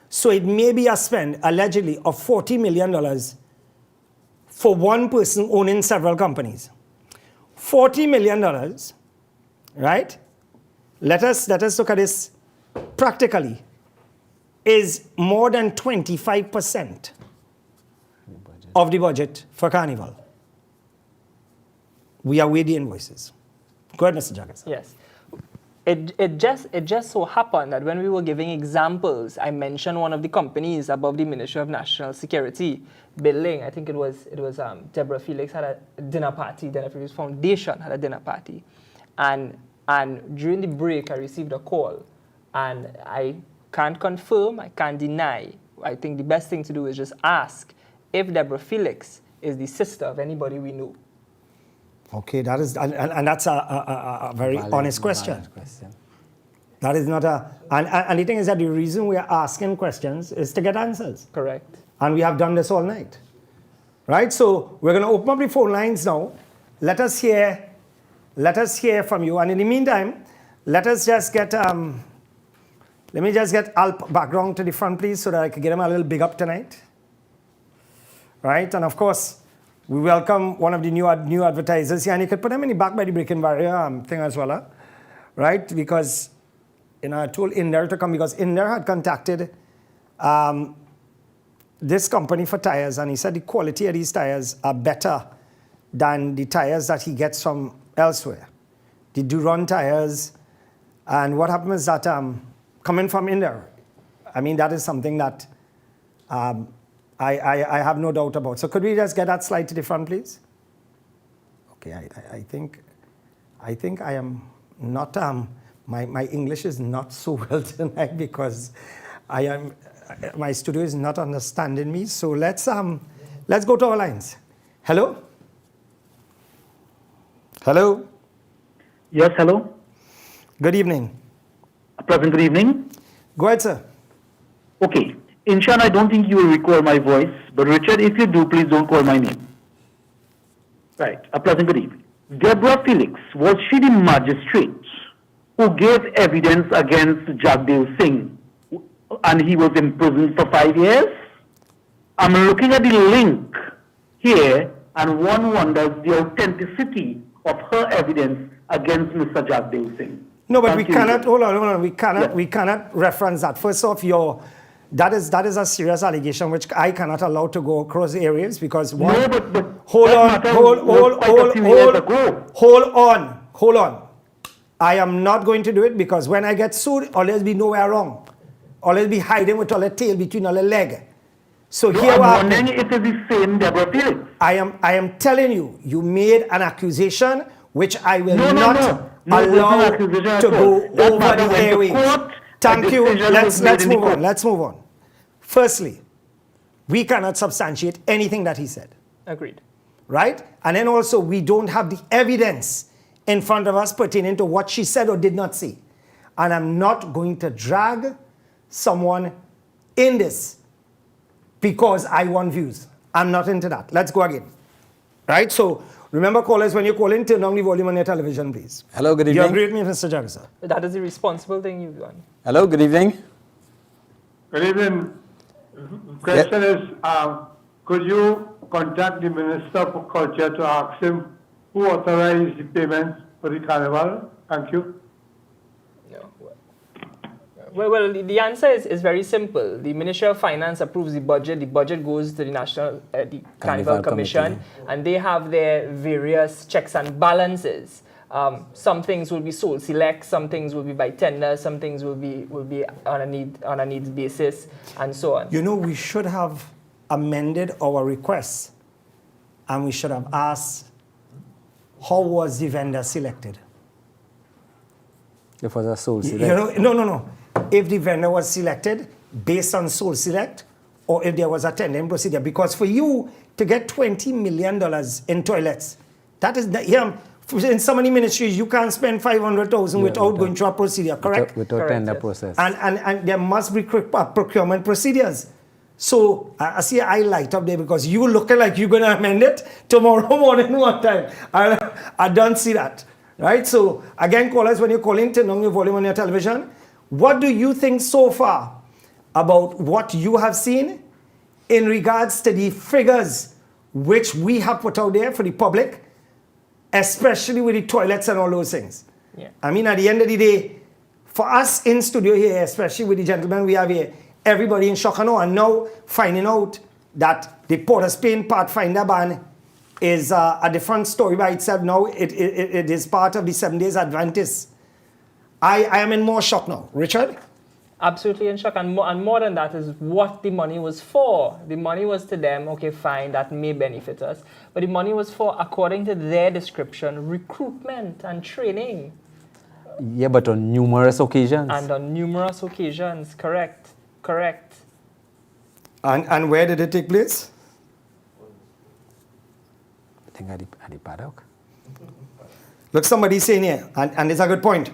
So it may be a spend, allegedly, of $40 million for one person owning several companies. $40 million, right? Let us look at this practically, is more than 25% of the budget for Carnival. We await the invoices. Go ahead, Mr. Jaggers. Yes. It just so happened that when we were giving examples, I mentioned one of the companies above the Ministry of National Security building. I think it was Deborah Felix had a dinner party. Deborah Felix Foundation had a dinner party, and during the break I received a call, and I can't confirm, I can't deny. I think the best thing to do is just ask if Deborah Felix is the sister of anybody we know. Okay, that is, and that's a very honest question. That is not a, and the thing is that the reason we are asking questions is to get answers. Correct. And we have done this all night, right? So we're going to open up the phone lines now. Let us hear from you. And in the meantime, let us just get, let me just get Alp background to the front, please, so that I can get him a little big up tonight. Right? And of course, we welcome one of the new advertisers here, and you could put them in the back by the breaking barrier thing as well, right? Because, I told Inder to come because Inder had contacted this company for tires, and he said the quality of these tires are better than the tires that he gets from elsewhere. The Duron tires, and what happens is that coming from Inder, I mean, that is something that I have no doubt about. So could we just get that slide to the front, please? Okay, I think I am not, my English is not so well tonight because my studio is not understanding me. So let's go to our lines. Hello? Hello? Yes, hello. Good evening. A pleasant good evening. Go ahead, sir. Okay. Inshan, I don't think you will recall my voice, but Richard, if you do, please don't call my name. Right. A pleasant good evening. Deborah Felix, was she the magistrate who gave evidence against Jagdev Singh and he was imprisoned for 5 years? I'm looking at the link here and one wonders the authenticity of her evidence against Mr. Jagdev Singh. No, but Thank we you, cannot, Richard. hold on, we Yeah. cannot reference that. First off, that is a serious allegation which I cannot allow to go across areas because one. No, but hold that matter on. was quite a few years ago. Hold on. I am not going to do it because when I get sued, always be nowhere wrong. Always be hiding with all the tail between all the leg. So No, here I'm what wondering happened. if it's the same Deborah Felix. I am telling you, you made an accusation which I will No, not no, it allow wasn't an accusation to at go all. That over matter the went to airwaves. court, Thank a you. decision Let's was made in the move on. court. Let's move on. Firstly, we cannot substantiate anything that he said, Agreed. right? And then also, we don't have the evidence in front of us pertaining to what she said or did not say. And I'm not going to drag someone in this because I want views. I'm not into that. Let's go again. Right? So remember, callers, when you call in, turn down the volume on your television, please. Hello, good You evening. agree with me, Mr. Jagger? That is the responsible thing you've done. Hello, good evening. Good evening. Question is, could you contact the Minister for Culture to ask him who authorized the payments for the carnival? Thank you. No. Well, the answer is very simple. The Ministry of Finance approves the budget. The budget goes to the National the Carnival Commission, and they have their various checks and balances. Some things will be sole select, some things will be by tender, some things will be on a needs basis, and so on. You know, we should have amended our request, and we should have asked, how was the vendor selected? If it was a sole select. You know, no. If the vendor was selected based on sole select, or if there was a tendering procedure, because for you to get $20 million in toilets, that is, in so many ministries, you can't spend $500,000 without going through a procedure, correct? Without tender process. And there must be procurement procedures. So I see I light up there because you looking like you're going to amend it tomorrow morning one time. I don't see that, right? So again, callers, when you're calling, turn on your volume on your television. What do you think so far about what you have seen in regards to the figures which we have put out there for the public, especially with the toilets and all those things? Yeah. I mean, at the end of the day, for us in studio here, especially with the gentlemen we have here, everybody in shock and awe, and now finding out that the Port of Spain Pathfinder ban is a different story by itself now. It is part of the 7 days Adventist. I am in more shock now. Richard? Absolutely in shock. And more than that is what the money was for. The money was to them, okay, fine, that may benefit us. But the money was for, according to their description, recruitment and training. Yeah, but on numerous occasions. And on numerous occasions, correct. And where did it take place? I think at the paddock. Look, somebody's saying here, and it's a good point.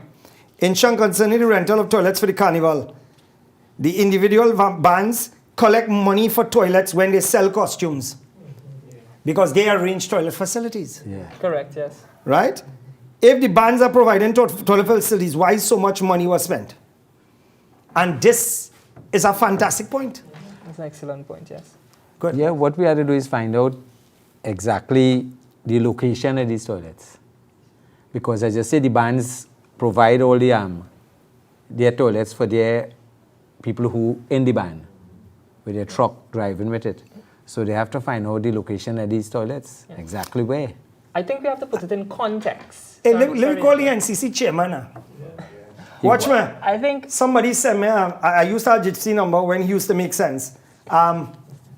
In Chunk concerning the rental of toilets for the carnival, the individual bands collect money for toilets when they sell costumes because they arrange toilet facilities. Yeah. Correct, yes. Right? If the bands are providing toilet facilities, why so much money was spent? And this is a fantastic point. That's an excellent point, yes. Good. Yeah, what we had to do is find out exactly the location of these toilets. Because as I say, the bands provide all their toilets for their people who in the band with their truck driving with it. So they have to find out the location of these toilets, exactly where. I think we have to put it in context. Hey, let me call the NCC chairman. Watch me. I think somebody sent me, I used to have gypsy number when he used to make sense.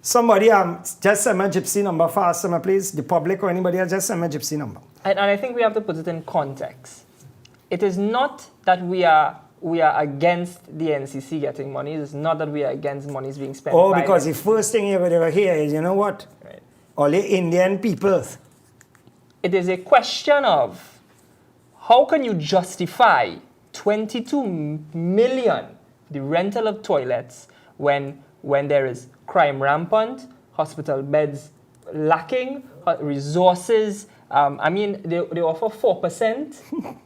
Somebody just send me a gypsy number fast, please. The public or anybody else, just send me a gypsy number. And I think we have to put it in context. It is not that we are against the NCC getting money. It's not that we are against monies being spent. Oh, because the first thing you ever hear is, you know what? Right. All the Indian people. It is a question of how can you justify 22 million the rental of toilets when there is crime rampant, hospital beds lacking, resources. I mean, they offer 4%.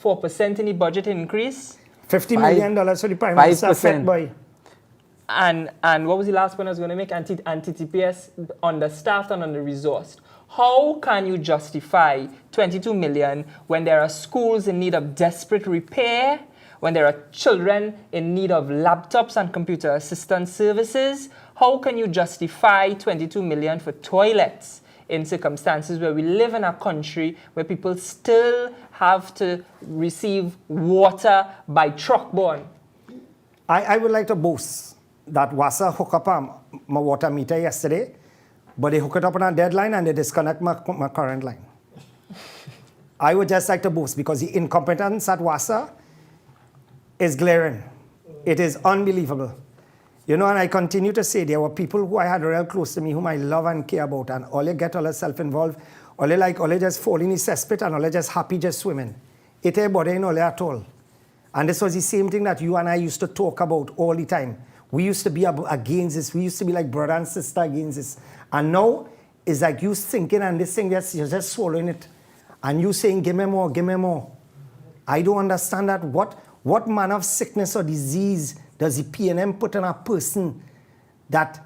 4% in the budget increase. $50 million for the prime minister, fat boy. And what was the last point I was going to make? Anti-TPS, understaffed and under-resourced. How can you justify 22 million when there are schools in need of desperate repair, when there are children in need of laptops and computer assistance services? How can you justify 22 million for toilets in circumstances where we live in a country where people still have to receive water by truck borne? I would like to boast that WASA hooked up my water meter yesterday, but they hook it up on a deadline and they disconnect my current line. I would just like to boast because the incompetence at WASA is glaring. It is unbelievable. You know, and I continue to say there were people who I had real close to me whom I love and care about, and all they get all self-involved, all they just fall in the cesspit and all they just happy just swimming. It ain't bothering all at all. And this was the same thing that you and I used to talk about all the time. We used to be against this. We used to be like brother and sister against this. And now it's like you thinking and this thing, you're just swallowing it. And you saying, give me more, give me more. I don't understand that. What manner of sickness or disease does the PNM put on a person that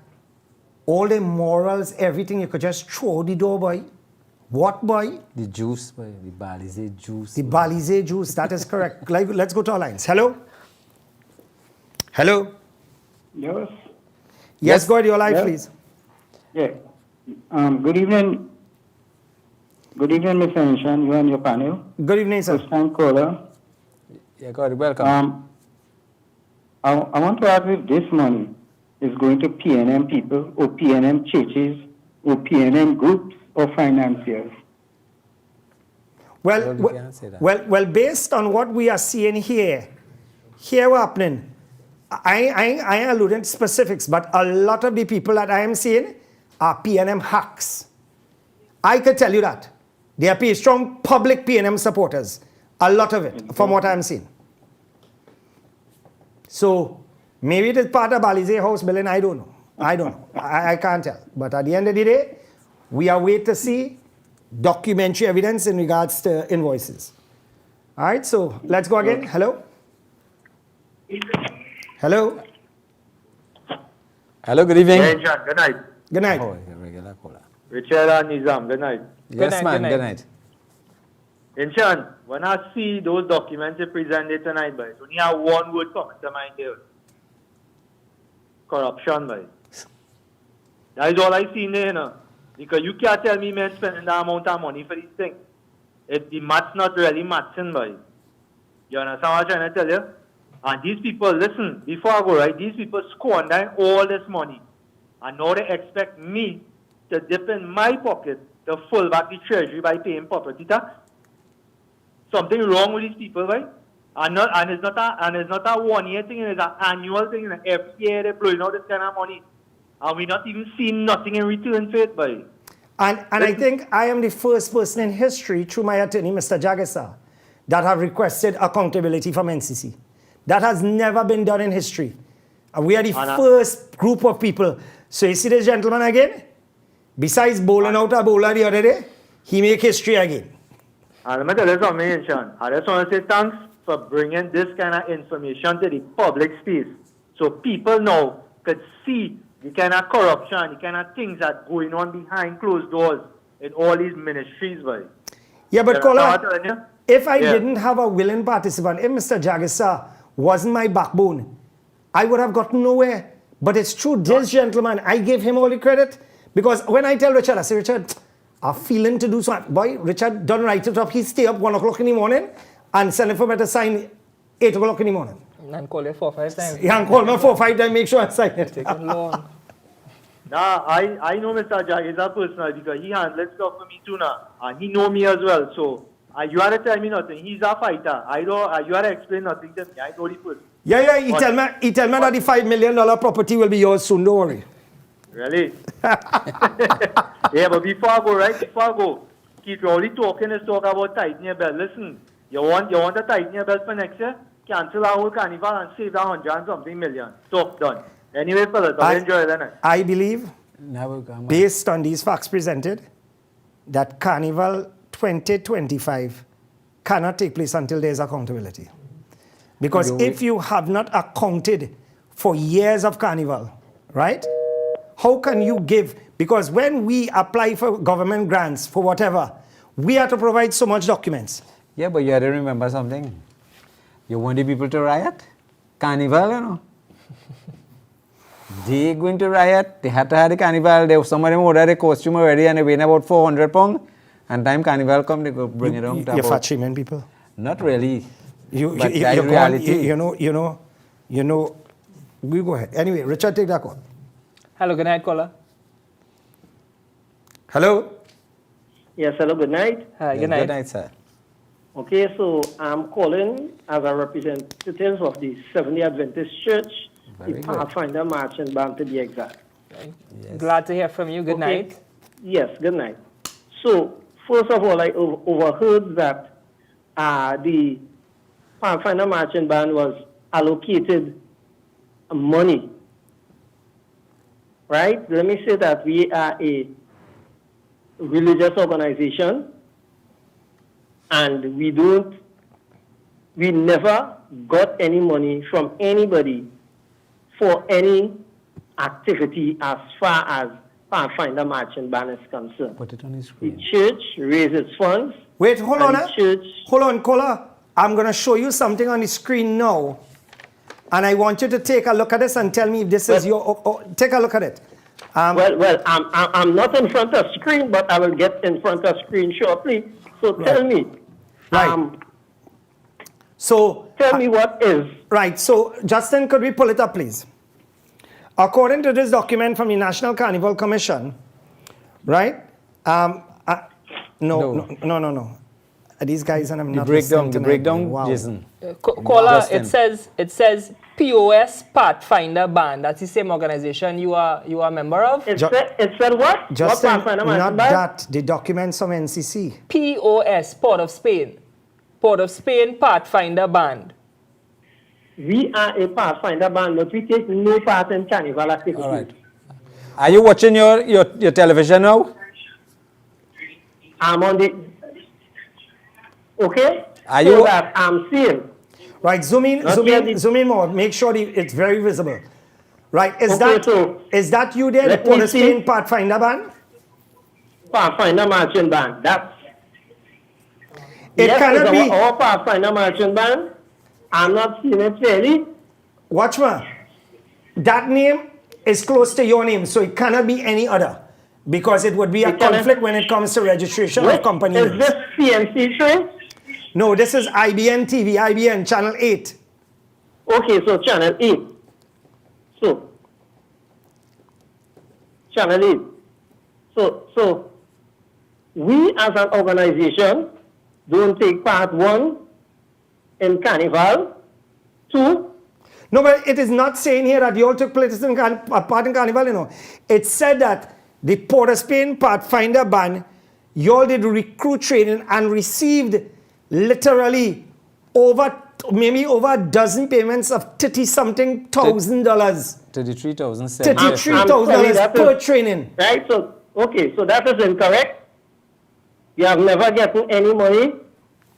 all the morals, everything, you could just throw the door, boy? What, boy? The juice, boy. The Balize juice. The Balize juice, that is correct. Let's go to our lines. Hello? Hello? Yes. Yes, go ahead, your live, please. Yeah. Good evening. Good evening, Mr. Inshan, you and your panel. Good evening, sir. First time caller. Yeah, God, welcome. I want to ask if this money is going to PNM people or PNM churches or PNM groups or financiers. Well, you can't say that. well, based on what we are seeing here what's happening. I alluded to specifics, but a lot of the people that I am seeing are PNM hacks. I could tell you that. They are strong public PNM supporters. A lot of it, from what I'm seeing. So, maybe it is part of Balize house building, I don't know. I can't tell. But at the end of the day, we are waiting to see documentary evidence in regards to invoices. All right, so let's go again. Hello? Hello? Hello, good evening. Hey, John, good night. Good night. Oh, yeah, regular caller. Richard and Nizam, good night. Yes, man, good night. Inshan, when I see those documents you presented tonight, boy, only have one word coming to mind there. Corruption, boy. That is all I see there, you know. Because you can't tell me men spending that amount of money for these things. The math's not really matching, boy. You understand what I'm trying to tell you? And these people, listen, before I go, right, these people squander all this money. And now they expect me to dip in my pocket to full back the treasury by paying property tax. Something wrong with these people, right? And it's not a 1 year thing, it's an annual thing. Every year they're blowing out this kind of money. And we're not even seeing nothing in return for it, boy. And I think I am the first person in history, through my attorney, Mr. Jagesa, that have requested accountability from NCC. That has never been done in history. And we are the first group of people. So you see this gentleman again? Besides bowling out a bowler the other day, he make history again. And let me tell you something, Sean. I just want to say thanks for bringing this kind of information to the public space. So people now could see the kind of corruption, the kind of things that are going on behind closed doors in all these ministries, boy. Yeah, but Kola, if I didn't have a willing participant, if Mr. Jagesa wasn't my backbone, I would have gotten nowhere. But it's true, this gentleman, I give him all the credit. Because when I tell Richard, I say, Richard, I'm feeling to do something. Boy, Richard don't write it up. He stay up 1 o'clock in the morning and send him for me to sign 8 o'clock in the morning. And call you 4 or 5 times. Yeah, and call me 4 or 5 times, make sure I sign it. Taking long. Nah, I know Mr. Jagesa personally because he handled stuff for me too now. And he know me as well. So you have to tell me nothing. He's a fighter. You have to explain nothing to me. I know the person. Yeah, he tell me that the $5 million property will be yours soon, don't worry. Really? Yeah, but before I go, keep only talking is talk about tightening your belt. Listen, you want to tighten your belt for next year? Cancel our whole carnival and save that 100 and something million. Talk done. Anyway, fellas, I'll enjoy it, innit? I believe, based on these facts presented, that Carnival 2025 cannot take place until there is accountability. Because if you have not accounted for years of Carnival, right? How can you give? Because when we apply for government grants, for whatever, we have to provide so much documents. Yeah, but you have to remember something. You want the people to riot? Carnival, you know. They going to riot. They had to have the carnival. Some of them ordered a costume already and they win about £400. And time carnival come, they go bring it home. You're fat shaming people? Not really. You know, we go ahead. Anyway, Richard, take that call. Hello, good night, caller. Hello? Yes, hello, good night. Hi, good night. Good night, sir. Okay, so I'm calling as a representative of the Seventh-day Adventist Church, the Pathfinder Marching Band to be exact. Yes. Glad to hear from you. Good night. Yes, good night. So, first of all, I overheard that the Pathfinder Marching Band was allocated money. Right? Let me say that we are a religious organization and we never got any money from anybody for any activity as far as Pathfinder Marching Band is concerned. Put it on his screen. The church raises funds. Wait, hold on. Hold on, caller. I'm going to show you something on the screen now. And I want you to take a look at this and tell me if this is your... take a look at it. I'm not in front of screen, but I will get in front of screen shortly. So tell me. Right. So tell me what is. Right. So Justin, could we pull it up, please? According to this document from the National Carnival Commission, right? No. These guys and I'm not listening the tonight. breakdown, Wow. Jason. Caller, it says POS Pathfinder Band. That's the same organization you are a member of. It said what? Justin, what Pathfinder not band? that. The documents from NCC. POS, Port of Spain Pathfinder Band. We are a Pathfinder band, but we take no part in carnival activities. All right. Are you watching your television now? I'm on the. Okay. Are so you? That I'm seeing. Right. Zoom in more. Make sure it's very visible. Right. Is that you there? The Port of Spain Pathfinder band. Pathfinder marching band. That's. It cannot be our Pathfinder marching band. I'm not seeing it clearly. Watch me. That name is close to your name, so it cannot be any other. Because it would be a conflict when it comes to registration of company names. Is this CMC train? No, this is IBN TV, IBN Channel 8. Okay, so Channel 8. So, Channel 8. So we as an organization don't take part 1 in Carnival, 2. No, but it is not saying here that you all took part in Carnival, you know. It said that the Port of Spain Pathfinder band, you all did recruit training and received literally maybe over a dozen payments of $30-something thousand. $33,700. $33,000 per training. Right, so, okay, so that is incorrect. You have never gotten any money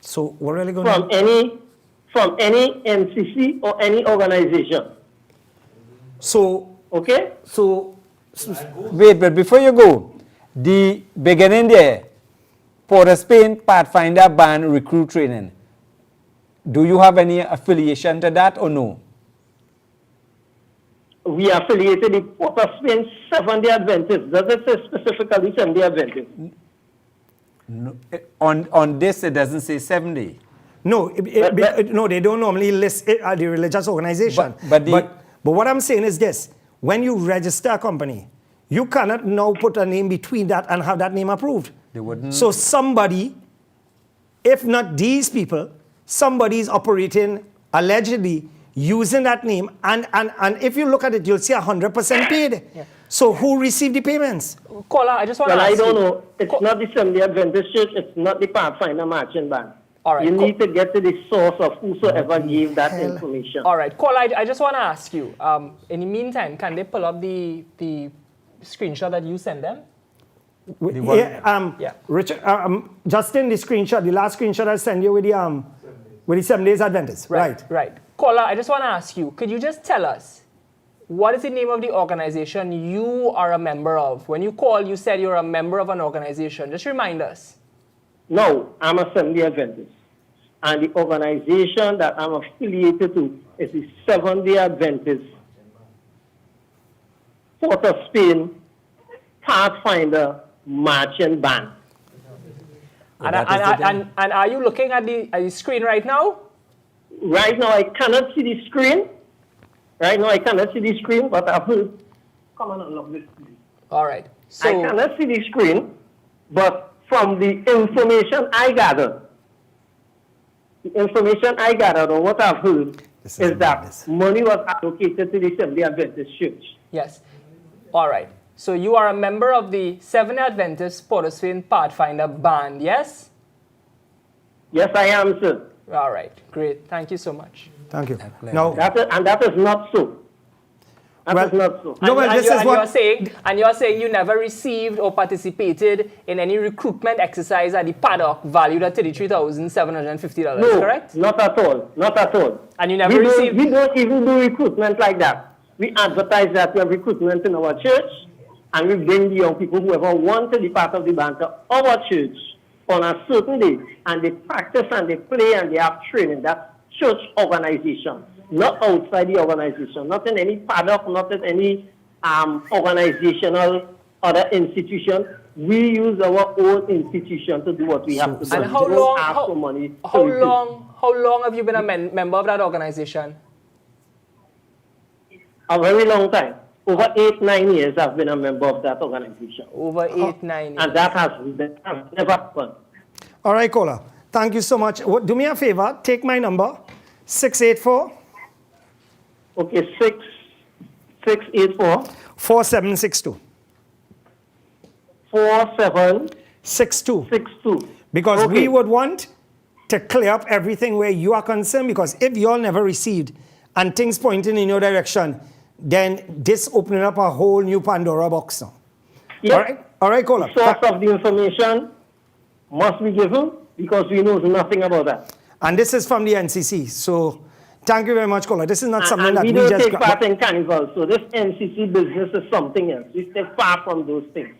so we're really going from any NCC or any organization. So, okay? So, wait, but before you go, the beginning there, Port of Spain Pathfinder Band recruit training. Do you have any affiliation to that or no? We are affiliated with Port of Spain Seventh-day Adventists. Does it say specifically Seventh-day Adventists? No, on this, it doesn't say 7-day. No, no, they don't normally list the religious organization. But what I'm saying is this. When you register a company, you cannot now put a name between that and have that name approved. They wouldn't. So somebody, if not these people, somebody is operating allegedly using that name. And if you look at it, you'll see 100% paid. Yeah. So who received the payments? Caller, I just want to ask I don't know. It's not the Seventh-day Adventist Church. It's not the Pathfinder Marching Band. All right, you need to get to the source of whosoever gave that information. All right, caller, I just want to ask you, in the meantime, can they pull up the screenshot that you sent them? Richard, Justin, the screenshot, the last screenshot I sent you with the 7 days Adventist. Right. Caller, I just want to ask you, could you just tell us, what is the name of the organization you are a member of? When you call, you said you're a member of an organization. Just remind us. No, I'm a Seventh-day Adventist. And the organization that I'm affiliated to is the Seventh-day Adventist Port of Spain Pathfinder Marching Band. And are you looking at the screen right now? Right now, I cannot see the screen. But I've heard. Come on, unlock this, please. All right. So I cannot see the screen, but from the information I gathered, or what I've heard, is that money was allocated to the Seventh-day Adventist Church. Yes. All right. So you are a member of the Seventh-day Adventist Port of Spain Pathfinder Band, yes? Yes, I am, sir. All right. Great. Thank you so much. Thank you. No. That is not so. That is not so. You are saying you never received or participated in any recruitment exercise at the paddock valued at $33,750, correct? Not at all. Not at all. And you never received... We don't even do recruitment like that. We advertise that we have recruitment in our church, and we bring the young people who ever want to be part of the band to our church on a certain day, and they practice and they play and they have training. That's church organization, not outside the organization, not in any paddock, not in any organizational other institution. We use our own institution to do what we have to do. And how We don't ask for money. How long have you been a member of that organization? A very long time. Over 8-9 years I've been a member of that organization. Over 8-9 years. And that has never happened. All right, caller. Thank you so much. Do me a favor. Take my number, 684. Okay, 684 4762. 4762. Because Okay. we would want to clear up everything where you are concerned, because if you all never received and things pointing in your direction, then this opening up a whole new Pandora box now. Yes. All right, caller. The source of the information must be given because we know nothing about that. And this is from the NCC. So thank you very much, caller. This is not something And that we we don't just... take part in carnival, so this NCC business is something else. We stay far from those things.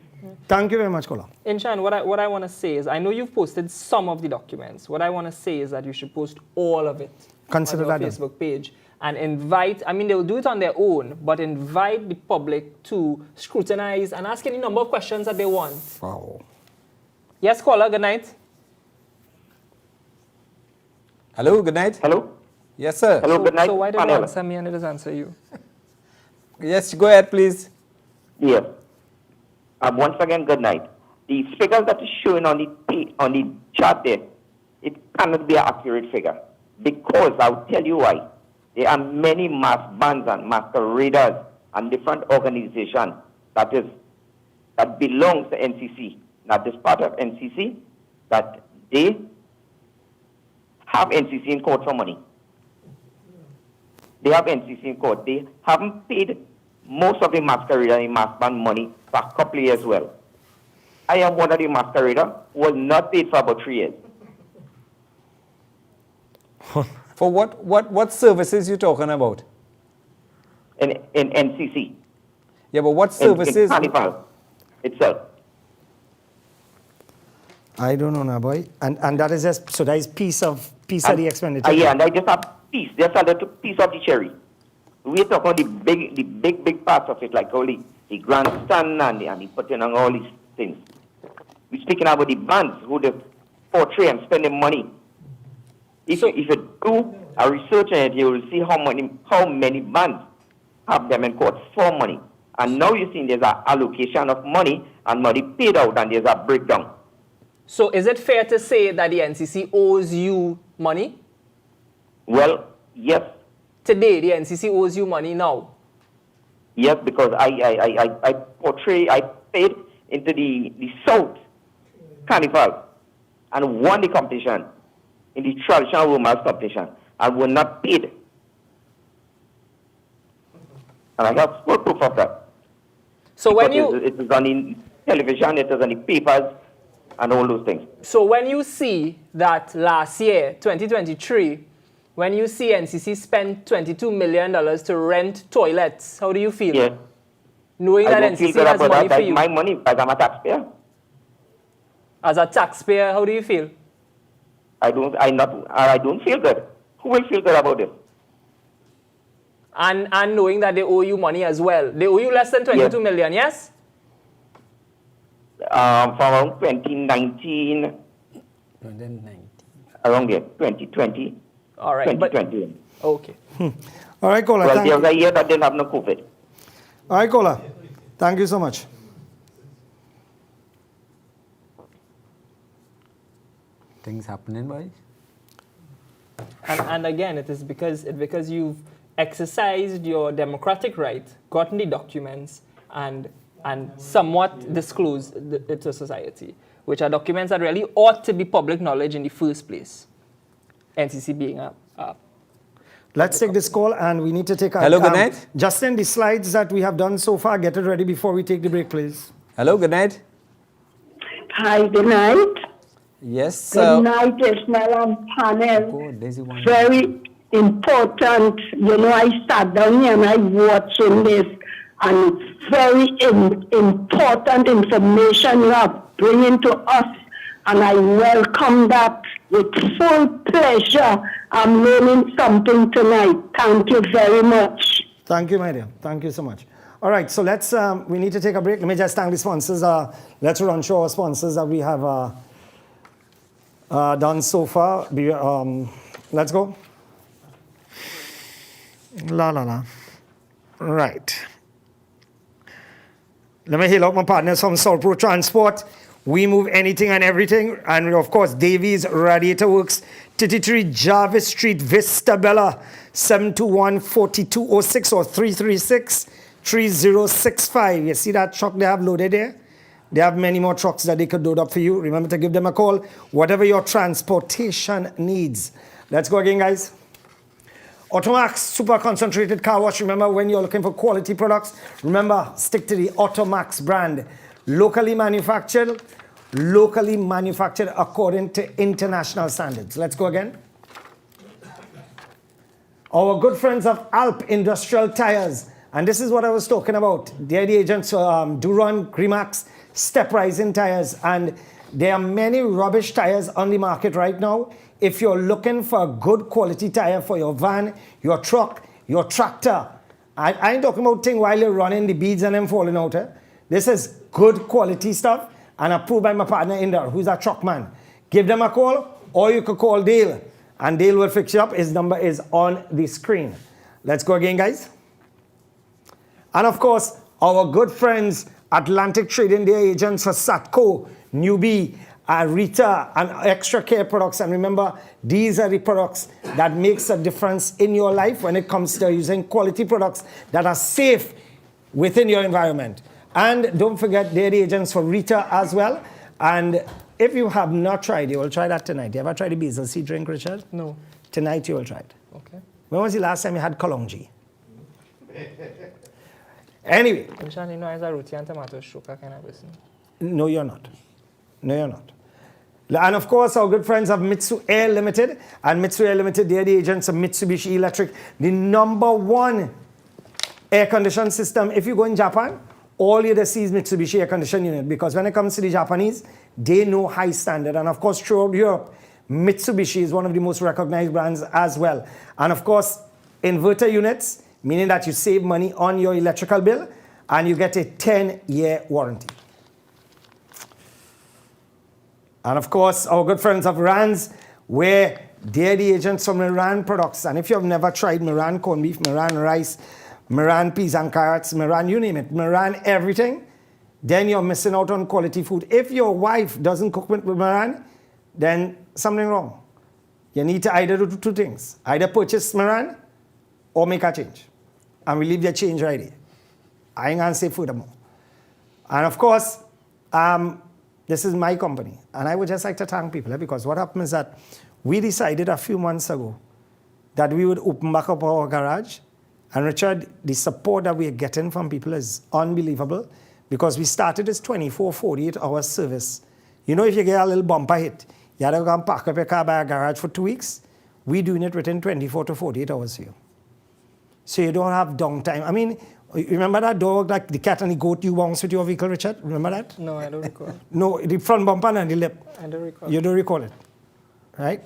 Thank you very much, caller. Inshan, what I want to say is, I know you've posted some of the documents. What I want to say is that you should post all of it Consider on your that Facebook page and invite, I mean, they will do it on their own, but invite the public to scrutinize and ask any number of questions that they want. Wow. Yes, caller, good night. Hello, good night. Hello? Yes, sir. Hello, good night. So why did you panel. answer me and it does answer you? Yes, go ahead, please. Yes. Once again, good night. The figures that is showing on the chart there, it cannot be an accurate figure. Because I'll tell you why. There are many mass bands and masqueraders and different organizations that belongs to NCC, not this part of NCC, that they have NCC in court for money. They have NCC in court. They haven't paid most of the masquerader and mass band money for a couple of years well. I am one of the masquerader who was not paid for about 3 years. For what services you talking about? In NCC. Yeah, but what services? In Carnival itself. I don't know now, boy. And that is just, so that is piece of the expenditure. Yeah, and I just have just a little piece of the cherry. We're talking the big parts of it, like all the grandstand and the putting on all these things. We're speaking about the bands who they portray and spending money. If you do a research on it, you will see how many bands have them in court for money. And now you're seeing there's an allocation of money and money paid out and there's a breakdown. So is it fair to say that the NCC owes you money? Well, yes. Today, the NCC owes you money now? Yes, because I paid into the South Carnival and won the competition in the traditional women's competition and were not paid. And I have full proof of that. So because when you... It is on the television, it is on the papers, and all those things. So when you see that last year, 2023, when you see NCC spend $22 million to rent toilets, how do you feel? Yes. Knowing I that don't feel NCC good has about money that. for That's you. my money because I'm a taxpayer. As a taxpayer, how do you feel? I don't feel good. Who will feel good about this? And knowing that they owe you money as well. They owe you less than 22 million, yes? From around 2019, around there, 2020. All right. 2020. Okay. All right, caller. Well, there was a year that didn't have no COVID. All right, caller. Thank you so much. Things happening, boys. And again, it is because you've exercised your democratic right, gotten the documents, and somewhat disclosed it to society, which are documents that really ought to be public knowledge in the first place. NCC being a Let's take this call, and we need to take a... Hello, good night. Justin, the slides that we have done so far, get it ready before we take the break, please. Hello, good night. Hi, good night. Yes, Good night, Ismail and panel. Very important. You know, I sat down here and I watching this, and it's very important information you are bringing to us, and I welcome that with full pleasure. I'm learning something tonight. Thank you very much. Thank you, my dear. Thank you so much. All right, so let's, we need to take a break. Let me just thank the sponsors. Let's run through our sponsors that we have done so far. Let's go. La la la. Right. Let me hail out my partners from South Pro Transport. We move anything and everything. And of course, Davies Radiator Works, 33 Jarvis Street, Vista Bella, 721-4206 or 336-3065. You see that truck they have loaded there? They have many more trucks that they could load up for you. Remember to give them a call, whatever your transportation needs. Let's go again, guys. Automax Super Concentrated Car Wash. Remember, when you're looking for quality products, remember, stick to the Automax brand. Locally manufactured according to international standards. Let's go again. Our good friends of Alp Industrial Tires. And this is what I was talking about. They're the agents Duron, Grimax, Step Rising Tires. And there are many rubbish tires on the market right now. If you're looking for a good quality tire for your van, your truck, your tractor, I ain't talking about thing while you're running, the beads and them falling out. This is good quality stuff and approved by my partner Indar, who's a truck man. Give them a call, or you could call Dale, and Dale will fix you up. His number is on the screen. Let's go again, guys. And of course, our good friends, Atlantic Trading, their agents for Satco, Newbie, Rita, and Extra Care products. And remember, these are the products that makes a difference in your life when it comes to using quality products that are safe within your environment. And don't forget, they're the agents for Rita as well. And if you have not tried, you will try that tonight. You ever tried the basil seed drink, Richard? No. Tonight you will try it. Okay. When was the last time you had Kalonji? Anyway. I'm sure you know as a roti and tomato sugar kind of person. No, you're not. No, you're not. And of course, our good friends of Mitsu Air Limited. And Mitsu Air Limited, they're the agents of Mitsubishi Electric, the #1 air conditioning system. If you go in Japan, all you see is Mitsubishi air conditioning unit, because when it comes to the Japanese, they know high standard. And of course, throughout Europe, Mitsubishi is one of the most recognized brands as well. And of course, inverter units, meaning that you save money on your electrical bill and you get a 10-year warranty. And of course, our good friends of Rans, where they're the agents for Miran products. And if you have never tried Miran corned beef, Miran rice, Miran peas and carrots, Miran, you name it, Miran everything, then you're missing out on quality food. If your wife doesn't cook with Miran, then something wrong. You need to either do two things. Either purchase Miran or make a change. And we leave the change ready. I ain't gonna say furthermore. And of course, this is my company. And I would just like to thank people, because what happened is that we decided a few months ago that we would open back up our garage. And Richard, the support that we are getting from people is unbelievable, because we started this 24, 48-hour service. You know, if you get a little bumper hit, you have to go and pack up your car by a garage for 2 weeks. We're doing it within 24 to 48 hours here. So you don't have downtime. I mean, remember that dog, like the cat and the goat you bounce with your vehicle, Richard? Remember that? No, I don't recall. No, the front bumper and the lip. I don't recall. You don't recall it, right?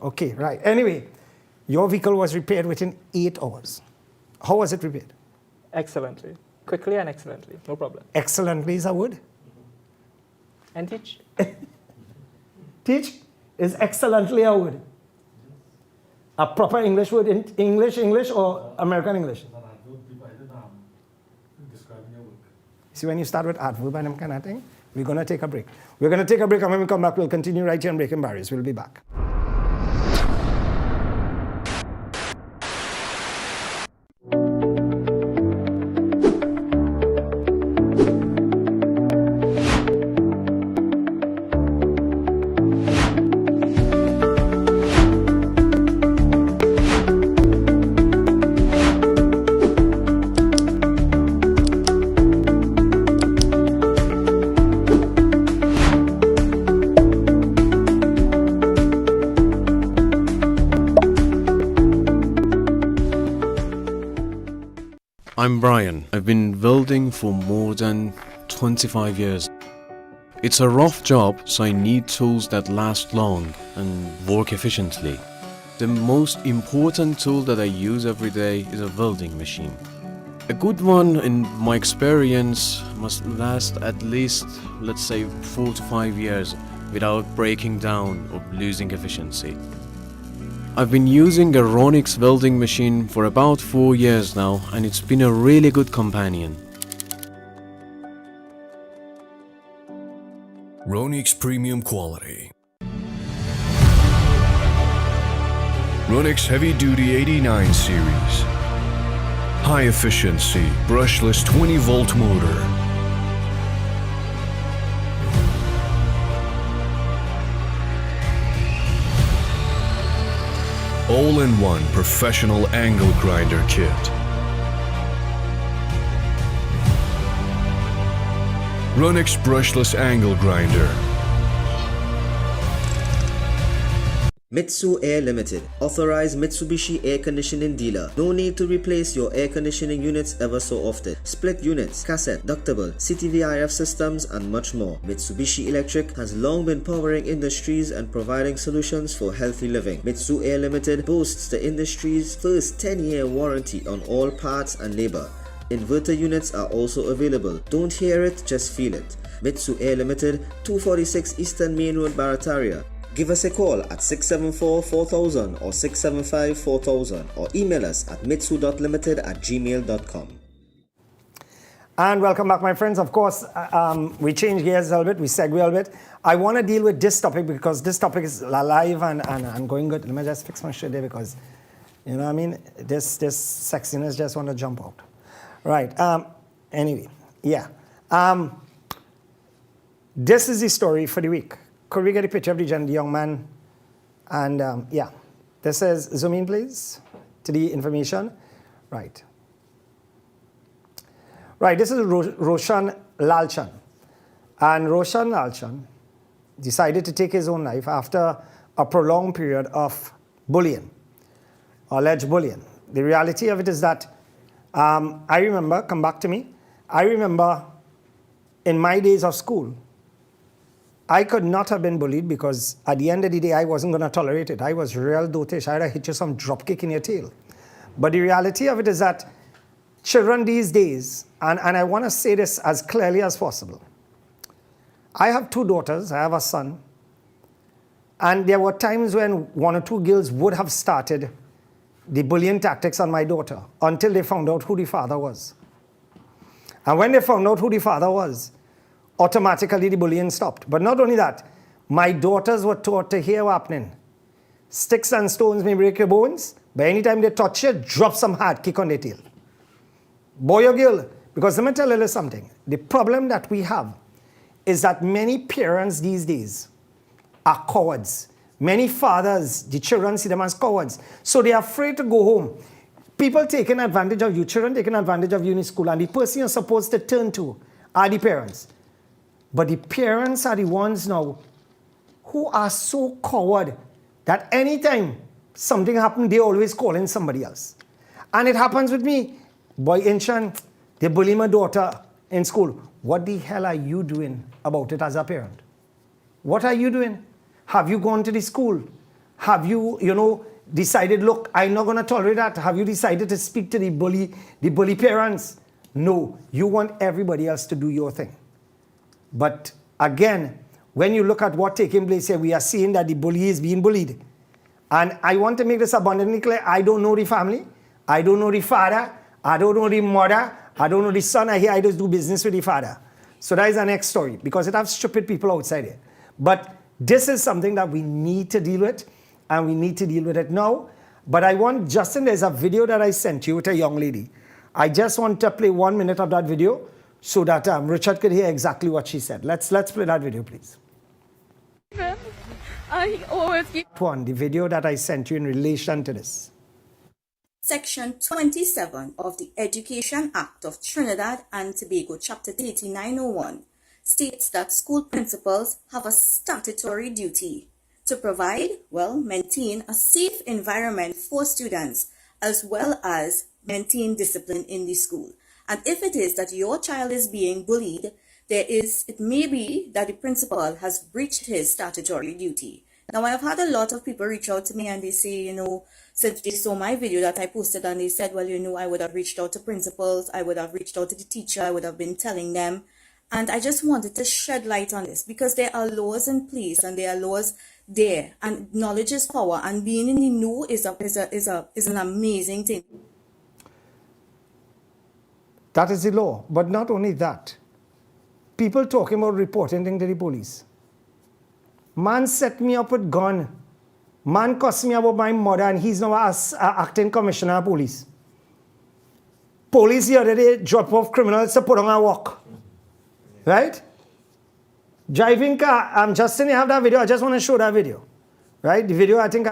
Okay, right. Anyway, your vehicle was repaired within 8 hours. How was it repaired? Excellently. Quickly and excellently. No problem. Excellently is a word. And teach? Teach is excellently a word. A proper English word in English or American English? See, when you start with adverb and them kind of thing, we're going to take a break. We're going to take a break, and when we come back, we'll continue right here on Breaking Barriers. We'll be back. I'm Brian. I've been welding for more than 25 years. It's a rough job, so I need tools that last long and work efficiently. The most important tool that I use every day is a welding machine. A good one, in my experience, must last at least, let's say, 4 to 5 years without breaking down or losing efficiency. I've been using a Ronix welding machine for about 4 years now, and it's been a really good companion. Ronix Premium Quality. Ronix Heavy Duty 89 Series. High efficiency, brushless 20-volt motor. All-in-one professional angle grinder kit. Ronix brushless angle grinder. Mitsu Air Limited, authorized Mitsubishi air conditioning dealer. No need to replace your air conditioning units ever so often. Split units, cassette, ductable, CTVRF systems, and much more. Mitsubishi Electric has long been powering industries and providing solutions for healthy living. Mitsu Air Limited boasts the industry's first 10-year warranty on all parts and labor. Inverter units are also available. Don't hear it, just feel it. Mitsu Air Limited, 246 Eastern Main Road, Barataria. Give us a call at 674-4000 or 675-4000 or email us at mitsu.limited@gmail.com. And welcome back, my friends. Of course, we change gears a little bit, we segue a little bit. I want to deal with this topic because this topic is alive and going good. Let me just fix my shit there because, you know what I mean? This sexiness just want to jump out. Right. Anyway, yeah. This is the story for the week. Could we get a picture of the young man? And yeah, this is, zoom in please, to the information. Right. Right, this is Roshan Lalchan. And Roshan Lalchan decided to take his own life after a prolonged period of bullying, alleged bullying. The reality of it is that I remember, come back to me, I remember in my days of school, I could not have been bullied because at the end of the day, I wasn't going to tolerate it. I was real dotish. I'd have hit you some drop kick in your tail. But the reality of it is that children these days, and I want to say this as clearly as possible. I have 2 daughters. I have a son. And there were times when 1 or 2 girls would have started the bullying tactics on my daughter until they found out who the father was. And when they found out who the father was, automatically the bullying stopped. But not only that, my daughters were taught to hear what's happening. Sticks and stones may break your bones, but anytime they touch you, drop some hard kick on their tail. Boy or girl, because let me tell you something. The problem that we have is that many parents these days are cowards. Many fathers, the children see them as cowards. So they are afraid to go home. People taking advantage of you, children taking advantage of you in school, and the person you're supposed to turn to are the parents. But the parents are the ones now who are so coward that anytime something happens, they always call in somebody else. And it happens with me. Boy, Inchan, they bully my daughter in school. What the hell are you doing about it as a parent? What are you doing? Have you gone to the school? Have you, decided, look, I'm not going to tolerate that? Have you decided to speak to the bully parents? No, you want everybody else to do your thing. But again, when you look at what's taking place here, we are seeing that the bully is being bullied. And I want to make this abundantly clear. I don't know the family. I don't know the father. I don't know the mother. I don't know the son. I just do business with the father. So that is the next story because it has stupid people outside here. But this is something that we need to deal with, and we need to deal with it now. But I want, Justin, there's a video that I sent you with a young lady. I just want to play 1 minute of that video so that Richard could hear exactly what she said. Let's play that video, please. I always give The video that I sent you in relation to this. Section 27 of the Education Act of Trinidad and Tobago, Chapter 3901, states that school principals have a statutory duty to provide, maintain a safe environment for students, as well as maintain discipline in the school. And if it is that your child is being bullied, it may be that the principal has breached his statutory duty. Now, I have had a lot of people reach out to me and they say, since they saw my video that I posted and they said, well, I would have reached out to principals, I would have reached out to the teacher, I would have been telling them. And I just wanted to shed light on this because there are laws in place and there are laws there, and knowledge is power, and being in the know is an amazing thing. That is the law. But not only that, people talking about reporting things to the police. Man set me up with gun. Man cussed me about my mother and he's now acting commissioner of police. Police the other day drop off criminals to put on a walk. Right? Driving car, I'm just saying you have that video, I just want to show that video. Right? The video I think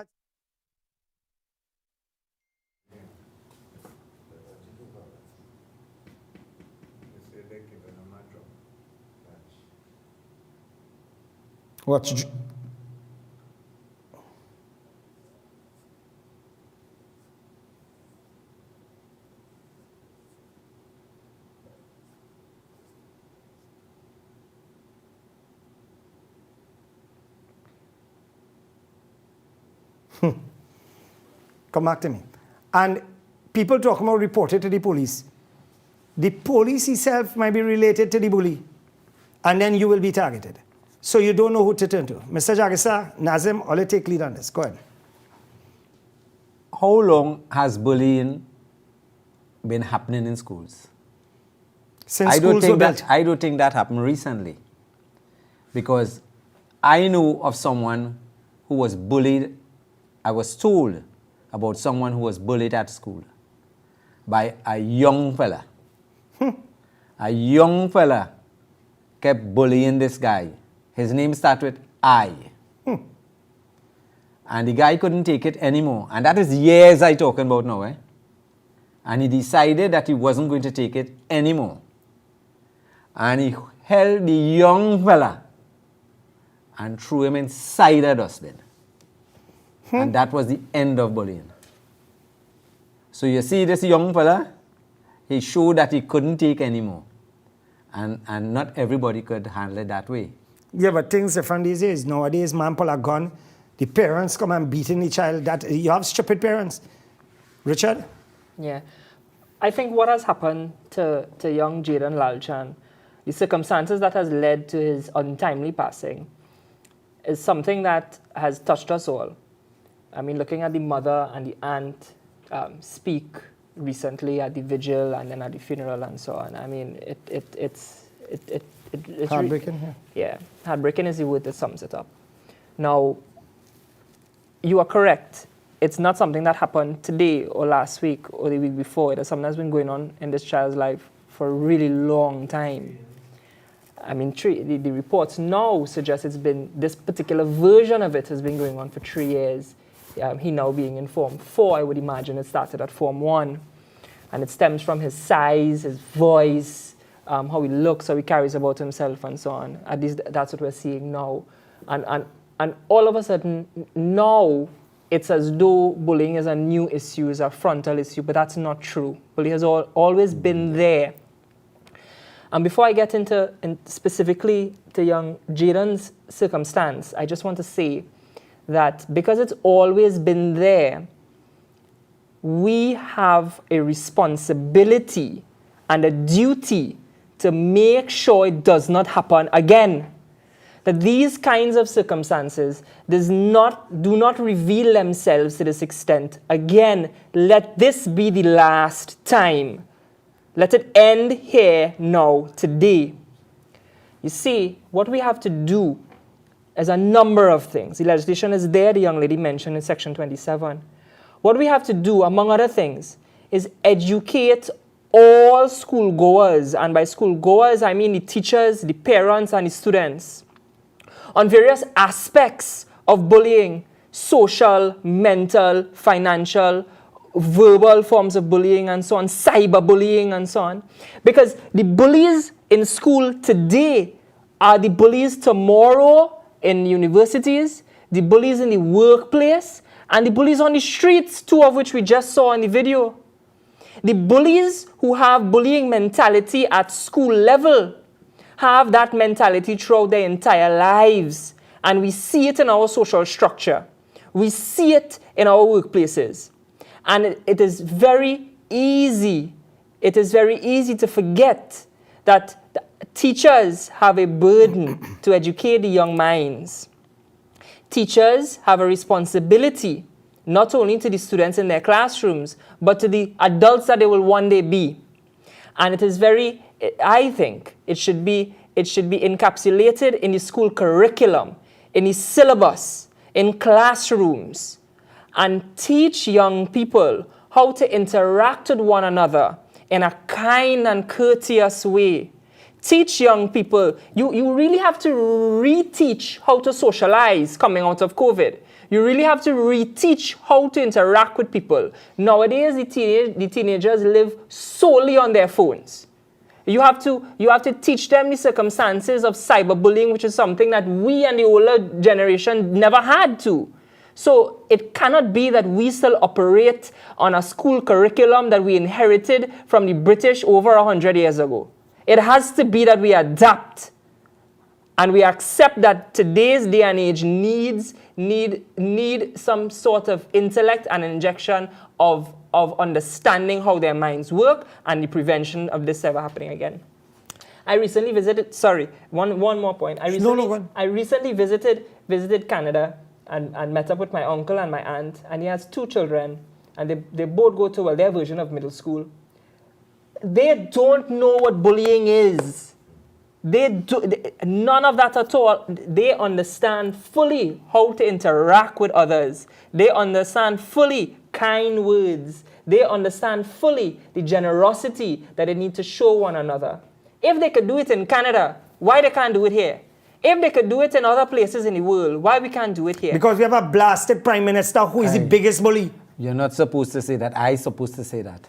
Watch. Come back to me. And people talk about reported to the police. The police itself might be related to the bully. And then you will be targeted. So you don't know who to turn to. Mr. Jagisa, Nazim, I'll take lead on this. Go ahead. How long has bullying been happening in schools? Since schools were built. I don't think that happened recently. Because I know of someone who was bullied. I was told about someone who was bullied at school by a young fella. A young fella kept bullying this guy. His name started with I. And the guy couldn't take it anymore. And that is years I'm talking about now. And he decided that he wasn't going to take it anymore. And he held the young fella and threw him inside a dustbin. And that was the end of bullying. So you see this young fella, he showed that he couldn't take anymore. And not everybody could handle it that way. Yeah, but things different these days. Nowadays, man pull a gun, the parents come and beating the child. That you have stupid parents. Richard? Yeah. I think what has happened to young Jaden Lalchan, the circumstances that has led to his untimely passing, is something that has touched us all. I mean, looking at the mother and the aunt speak recently at the vigil and then at the funeral and so on. I mean, it's heartbreaking. Yeah, heartbreaking is the word that sums it up. Now, you are correct. It's not something that happened today or last week or the week before. It is something that's been going on in this child's life for a really long time. I mean, the reports now suggest it's been, this particular version of it has been going on for 3 years. He now being in Form 4, I would imagine it started at Form 1. And it stems from his size, his voice, how he looks, how he carries about himself and so on. At least that's what we're seeing now. And all of a sudden, now, it's as though bullying is a new issue, is a frontal issue, but that's not true. Bullying has always been there. And before I get into specifically to young Jaden's circumstance, I just want to say that because it's always been there, we have a responsibility and a duty to make sure it does not happen again. That these kinds of circumstances do not reveal themselves to this extent. Again, let this be the last time. Let it end here, now, today. You see, what we have to do is a number of things. The legislation is there, the young lady mentioned in Section 27. What we have to do, among other things, is educate all schoolgoers, and by schoolgoers, I mean the teachers, the parents, and the students, on various aspects of bullying, social, mental, financial, verbal forms of bullying and so on, cyberbullying and so on. Because the bullies in school today are the bullies tomorrow in universities, the bullies in the workplace, and the bullies on the streets, two of which we just saw in the video. The bullies who have bullying mentality at school level have that mentality throughout their entire lives. And we see it in our social structure. We see it in our workplaces. And it is very easy. It is very easy to forget that teachers have a burden to educate the young minds. Teachers have a responsibility not only to the students in their classrooms, but to the adults that they will one day be. And it is very, I think, it should be encapsulated in the school curriculum, in the syllabus, in classrooms, and teach young people how to interact with one another in a kind and courteous way. Teach young people, you really have to reteach how to socialize coming out of COVID. You really have to reteach how to interact with people. Nowadays, the teenagers live solely on their phones. You have to teach them the circumstances of cyberbullying, which is something that we and the older generation never had to. So it cannot be that we still operate on a school curriculum that we inherited from the British over 100 years ago. It has to be that we adapt and we accept that today's day and age need some sort of intellect and injection of understanding how their minds work and the prevention of this ever happening again. I recently visited, one more point. I recently visited Canada and met up with my uncle and my aunt, and he has 2 children, and they both go to their version of middle school. They don't know what bullying is. None of that at all. They understand fully how to interact with others. They understand fully kind words. They understand fully the generosity that they need to show one another. If they could do it in Canada, why they can't do it here? If they could do it in other places in the world, why we can't do it here? Because we have a blasted prime minister who is the biggest bully. You're not supposed to say that. I'm supposed to say that.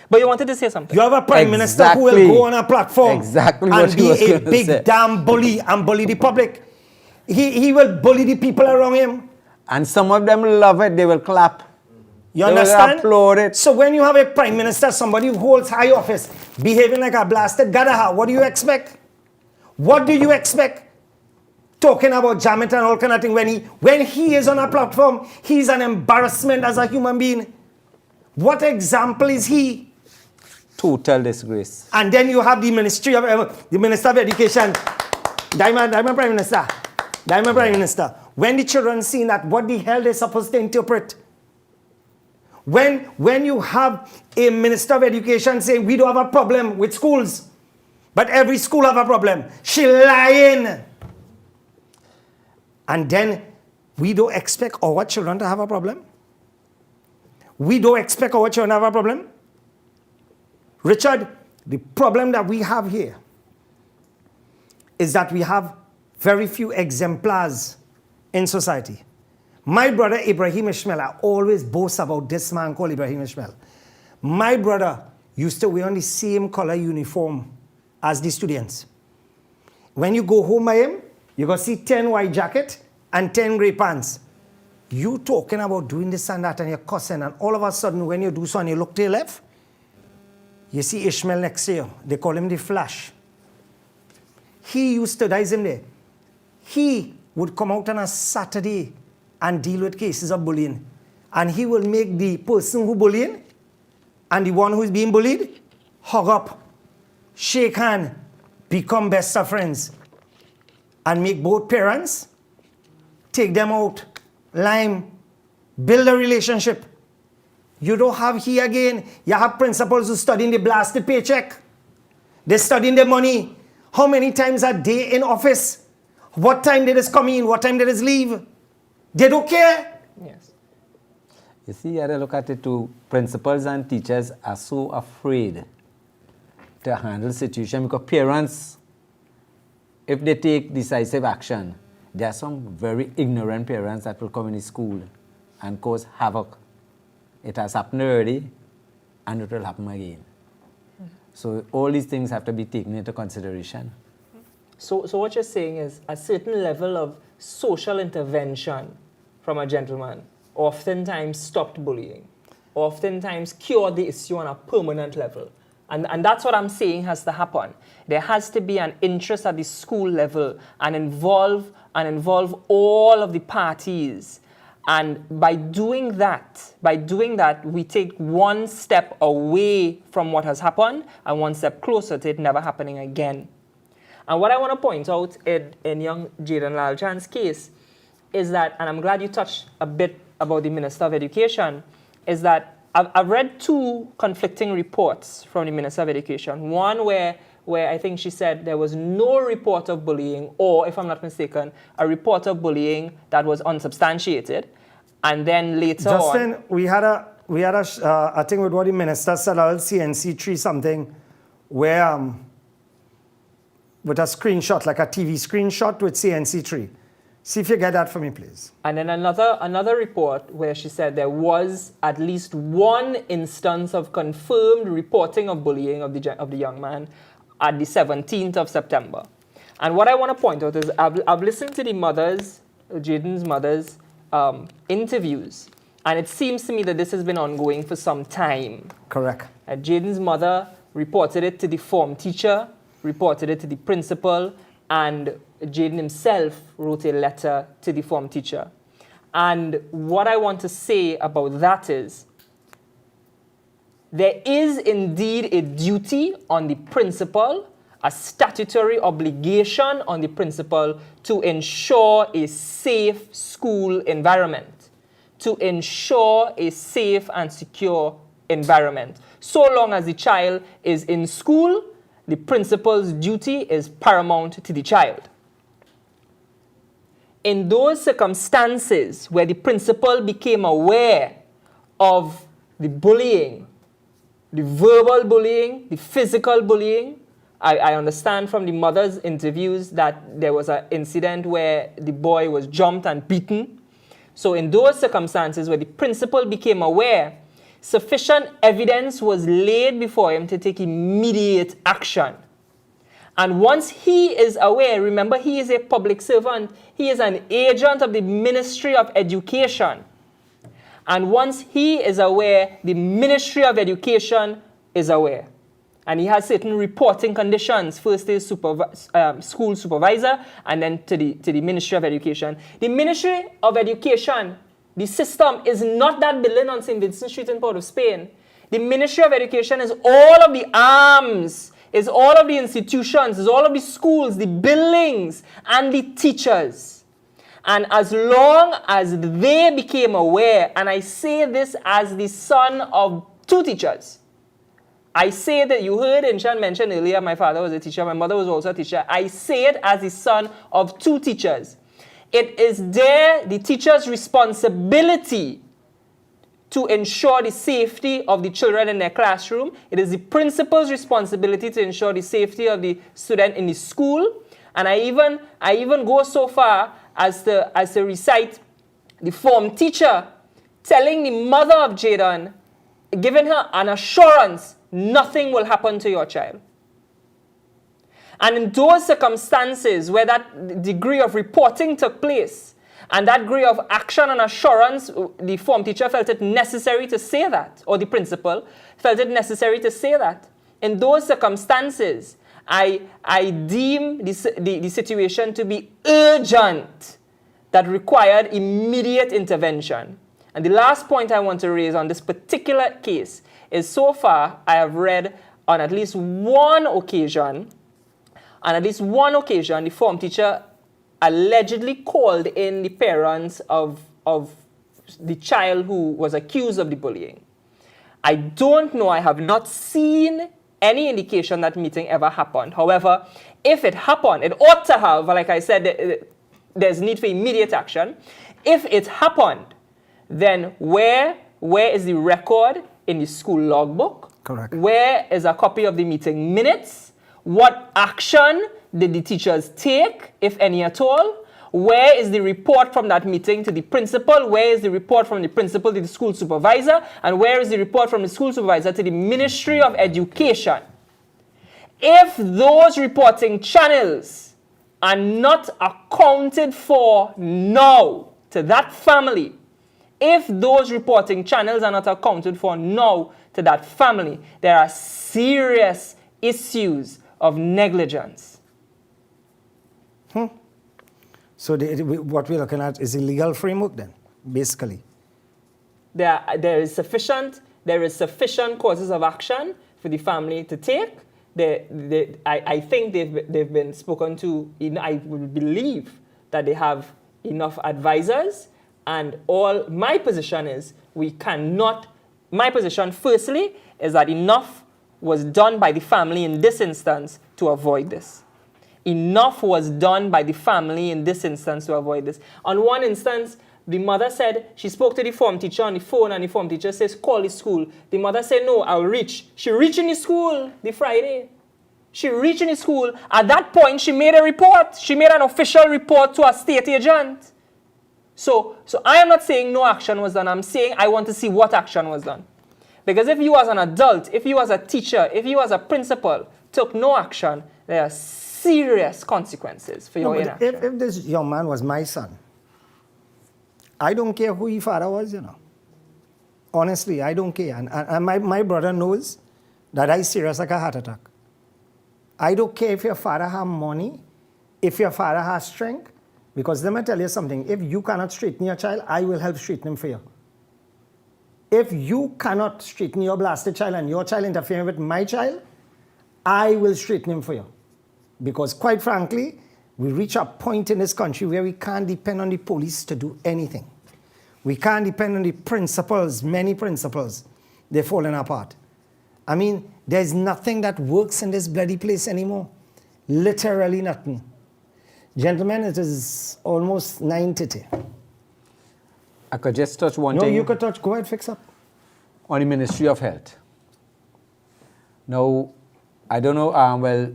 But you wanted to say something. You have a prime minister who will go on a platform and be a big damn bully and bully the public. He will bully the people around him. And some of them love it. They will clap. You understand? They will applaud it. So when you have a prime minister, somebody who holds high office, behaving like a blasted gadaha, what do you expect? What do you expect? Talking about Jamit and all kind of thing. When he is on a platform, he's an embarrassment as a human being. What example is he? Total disgrace. And then you have the Minister of Education, Diamond Prime Minister. When the children see that, what the hell they're supposed to interpret? When you have a Minister of Education saying we don't have a problem with schools, but every school have a problem, she lying. And then we don't expect our children to have a problem. We don't expect our children to have a problem. Richard, the problem that we have here is that we have very few exemplars in society. My brother Ibrahim Ishmael, I always boast about this man called Ibrahim Ishmael. My brother used to wear on the same color uniform as the students. When you go home by him, you're going to see 10 white jacket and 10 gray pants. You talking about doing this and that and you're cussing, and all of a sudden when you do so and you look to your left, you see Ishmael next to you. They call him the Flash. He used to dice him there. He would come out on a Saturday and deal with cases of bullying. And he will make the person who bullying and the one who is being bullied hug up, shake hand, become best of friends, and make both parents take them out, lime, build a relationship. You don't have here again. You have principals who studying the blasted paycheck. They're studying the money. How many times a day in office? What time did this come in? What time did this leave? They don't care. Yes. You see, you have to look at it too. Principals and teachers are so afraid to handle the situation because parents, if they take decisive action, there are some very ignorant parents that will come in the school and cause havoc. It has happened already, and it will happen again. So all these things have to be taken into consideration. So what you're saying is a certain level of social intervention from a gentleman oftentimes stopped bullying, oftentimes cured the issue on a permanent level. And that's what I'm saying has to happen. There has to be an interest at the school level and involve all of the parties. And by doing that, we take one step away from what has happened and one step closer to it never happening again. And what I want to point out in young Jaden Lalchan's case is that, and I'm glad you touched a bit about the Minister of Education, is that I've read two conflicting reports from the Minister of Education. One where I think she said there was no report of bullying, or if I'm not mistaken, a report of bullying that was unsubstantiated. And then later Justin, on... we had a thing with what the minister said, CNC 3 something, where with a screenshot, like a TV screenshot with CNC 3. See if you get that for me, please. And then another report where she said there was at least one instance of confirmed reporting of bullying of the young man at the 17th of September. And what I want to point out is I've listened to the Jaden's mother's interviews, and it seems to me that this has been ongoing for some time. Correct. Jaden's mother reported it to the form teacher, reported it to the principal, and Jaden himself wrote a letter to the form teacher. And what I want to say about that is, there is indeed a duty on the principal, a statutory obligation on the principal to ensure a safe school environment, to ensure a safe and secure environment. So long as the child is in school, the principal's duty is paramount to the child. In those circumstances where the principal became aware of the bullying, the verbal bullying, the physical bullying, I understand from the mother's interviews that there was an incident where the boy was jumped and beaten. So in those circumstances where the principal became aware, sufficient evidence was laid before him to take immediate action. And once he is aware, remember, he is a public servant, he is an agent of the Ministry of Education. And once he is aware, the Ministry of Education is aware. And he has certain reporting conditions, first to his school supervisor, and then to the Ministry of Education. The Ministry of Education, the system is not that building on St. Vincent Street in Port of Spain. The Ministry of Education is all of the arms, is all of the institutions, is all of the schools, the buildings, and the teachers. And as long as they became aware, and I say this as the son of two teachers, I say that you heard Inshan mention earlier, my father was a teacher, my mother was also a teacher. I say it as the son of two teachers. It is the teacher's responsibility to ensure the safety of the children in their classroom. It is the principal's responsibility to ensure the safety of the student in the school. And I even go so far as to recite the form teacher telling the mother of Jaden, giving her an assurance, nothing will happen to your child. And in those circumstances where that degree of reporting took place, and that degree of action and assurance, the form teacher felt it necessary to say that, or the principal felt it necessary to say that. In those circumstances, I deem the situation to be urgent, that required immediate intervention. And the last point I want to raise on this particular case is, so far I have read on at least one occasion, the form teacher allegedly called in the parents of the child who was accused of the bullying. I don't know, I have not seen any indication that meeting ever happened. However, if it happened, it ought to have, like I said, there's need for immediate action. If it happened, then where is the record in the school logbook? Correct. Where is a copy of the meeting minutes? What action did the teachers take, if any at all? Where is the report from that meeting to the principal? Where is the report from the principal to the school supervisor? And where is the report from the school supervisor to the Ministry of Education? If those reporting channels are not accounted for now to that family, if those reporting channels are not accounted for now to that family, there are serious issues of negligence. So what we're looking at is a legal framework then, basically. There is sufficient causes of action for the family to take. I think they've been spoken to. I would believe that they have enough advisors, and all my position is my position firstly is that enough was done by the family in this instance to avoid this. Enough was done by the family in this instance to avoid this. On one instance, the mother said, she spoke to the form teacher on the phone, and the form teacher says, call the school. The mother said, no, I'll reach. She reached in the school the Friday. She reached in the school. At that point, she made a report. She made an official report to a state agent. So I am not saying no action was done. I'm saying I want to see what action was done. Because if you as an adult, if you as a teacher, if you as a principal took no action, there are serious consequences for your inaction. If this young man was my son, I don't care who his father was, Honestly, I don't care. And my brother knows that I serious like a heart attack. I don't care if your father has money, if your father has strength, because let me tell you something. If you cannot straighten your child, I will help straighten him for you. If you cannot straighten your blasted child and your child interfering with my child, I will straighten him for you. Because quite frankly, we reach a point in this country where we can't depend on the police to do anything. We can't depend on the principals, many principals. They're falling apart. I mean, there's nothing that works in this bloody place anymore. Literally nothing. Gentlemen, it is almost 9:30. I could just touch one No, thing. you could touch. Go ahead, fix up. On the Ministry of Health. Now, I don't know, well,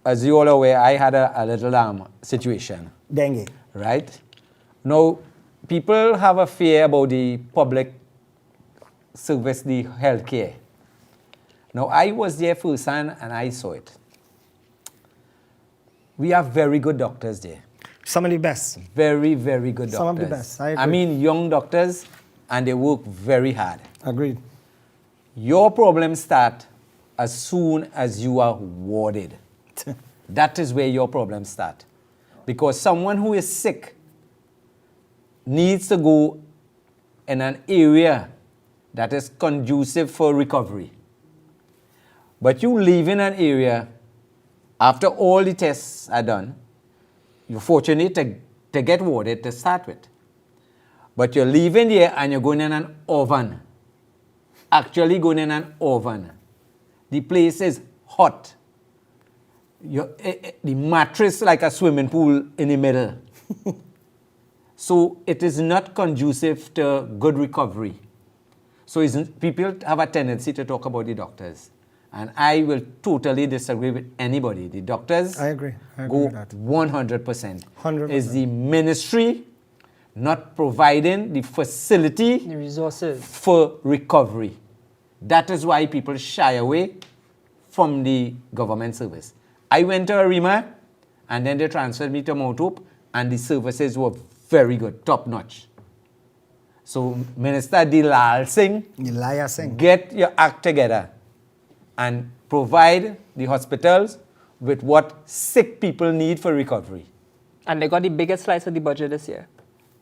as you all are aware, I had a little situation. Dengue. Right? Now, people have a fear about the public service, the healthcare. Now, I was there firsthand and I saw it. We have very good doctors there. Some of the best. Very, very good doctors. Some of the best. I agree. I mean, young doctors, and they work very hard. Agreed. Your problems start as soon as you are warded. That is where your problems start. Because someone who is sick needs to go in an area that is conducive for recovery. But you live in an area, after all the tests are done, you're fortunate to get warded to start with. But you're leaving here and you're going in an oven. Actually going in an oven. The place is hot. The mattress like a swimming pool in the middle. So it is not conducive to good recovery. So people have a tendency to talk about the doctors. And I will totally disagree with anybody. The doctors I agree go with that. 100%. 100%. Is the ministry not providing the facility, The resources for recovery. That is why people shy away from the government service. I went to Arima, and then they transferred me to Mount Hope, and the services were very good, top notch. So Minister Dilal Singh, get your act together and provide the hospitals with what sick people need for recovery. And they got the biggest slice of the budget this year.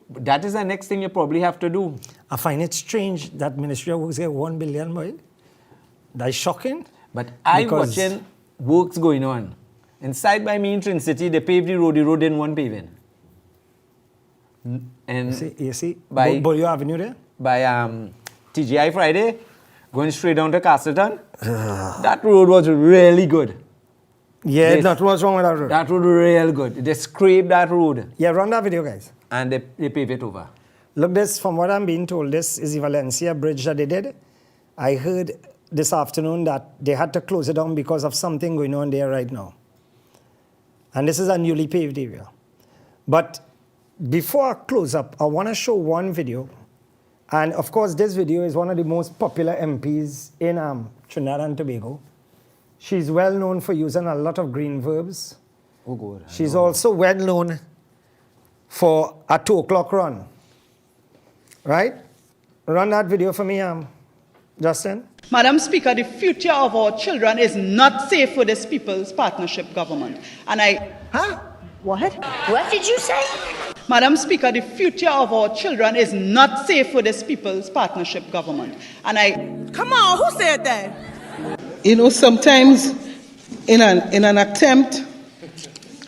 That is the next thing you probably have to do. I find it strange that Ministry of Works get 1 billion, boy. That's shocking. But I'm watching works going on. Inside by me in Trin City, they paved the road didn't want paving. And you see? by Bolio Avenue there? By TGI Friday, going straight down to Castleton, that road was really good. Yeah, nothing was wrong with that road. That road was real good. They scraped that road. Yeah, run that video, guys. And they paved it over. Look, this, from what I'm being told, this is the Valencia bridge that they did. I heard this afternoon that they had to close it down because of something going on there right now. And this is a newly paved area. But before I close up, I want to show one video. And of course, this video is one of the most popular MPs in Trinidad and Tobago. She's well known for using a lot of green verbs. Oh, good. She's also well known for a 2 o'clock run. Right? Run that video for me, Justin. Madam Speaker, the future of our children is not safe for this People's Partnership government. And I... Huh? What? What did you say? Madam Speaker, the future of our children is not safe for this People's Partnership government. And I... Come on, who said that? You know, sometimes in an attempt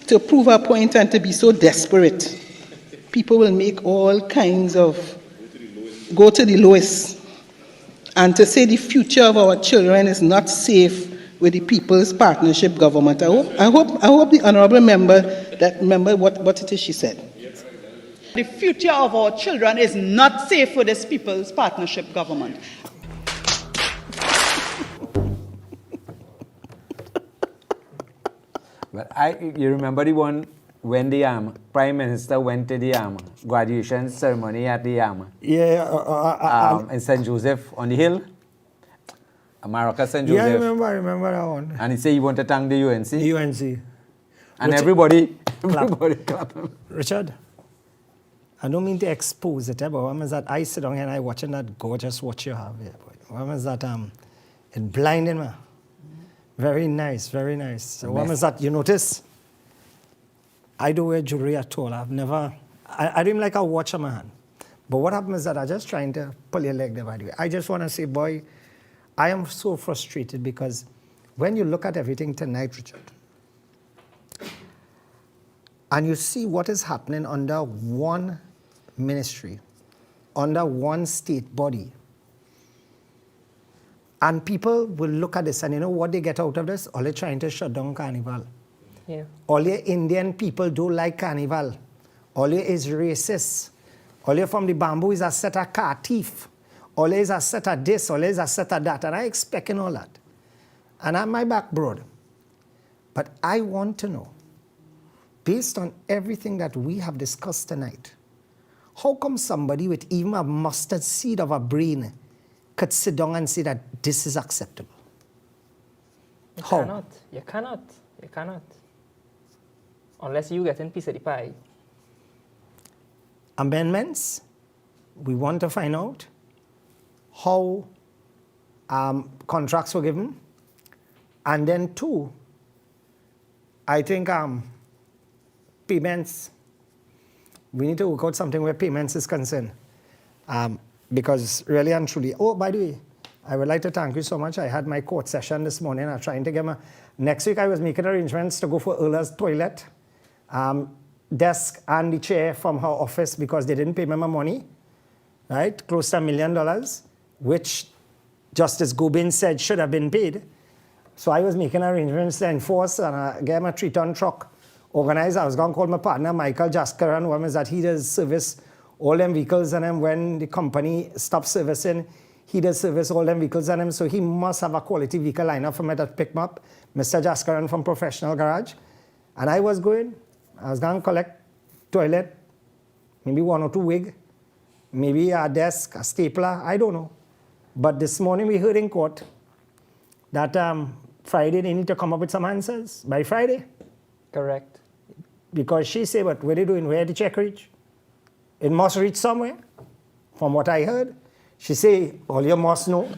to prove a point and to be so desperate, people will make all kinds of, go to the lowest. And to say the future of our children is not safe with the People's Partnership government. I hope the honourable member that remember what it is she said. The future of our children is not safe for this People's Partnership government. But you remember the one when the Prime Minister went to the graduation ceremony at the in St. Joseph on the Hill? America, St. Joseph. Yeah, I remember that one. And he said he wanted to thank the UNC. The UNC. And Richard, everybody clapped him. Richard, I don't mean to expose it, but what is that? I sit down here and I watching that gorgeous watch you have here. What is that? It blinding me. Very nice, very nice. So what is that? You notice? I don't wear jewelry at all. I've never, I don't even like a watch on my hand. But what happens is that I'm just trying to pull your leg there, by the way. I just want to say, boy, I am so frustrated because when you look at everything tonight, Richard, and you see what is happening under one ministry, under one state body, and people will look at this and you know what they get out of this? All they're trying to shut down Carnival. Yeah. All your Indian people don't like Carnival. All your is racist. All your from the bamboo is a set of car thief. All is a set of this, all is a set of that. And I expecting all that. And I'm my back broad. But I want to know, based on everything that we have discussed tonight, how come somebody with even a mustard seed of a brain could sit down and say that this is acceptable? You How? cannot. You cannot. You cannot. Unless you get in piece of the pie. Amendments, we want to find out how contracts were given. And then two, I think payments, we need to work out something where payments is concerned. Because really and truly, oh, by the way, I would like to thank you so much. I had my court session this morning. I'm trying to get my, next week I was making arrangements to go for Earla's toilet, desk and the chair from her office because they didn't pay me my money, right? Close to $1 million, which Justice Gobin said should have been paid. So I was making arrangements to enforce and get my 3-ton truck organized. I was going to call my partner, Michael Jaskaran, one is that he does service all them vehicles and then when the company stops servicing, he does service all them vehicles and them. So he must have a quality vehicle lineup for me to pick him up. Mr. Jaskaran from Professional Garage. And I was going to collect toilet, maybe 1 or 2 wig, maybe a desk, a stapler, I don't know. But this morning we heard in court that Friday they need to come up with some answers by Friday. Correct. Because she said, what are they doing? Where the check reach? It must reach somewhere, from what I heard. She say, all you must know.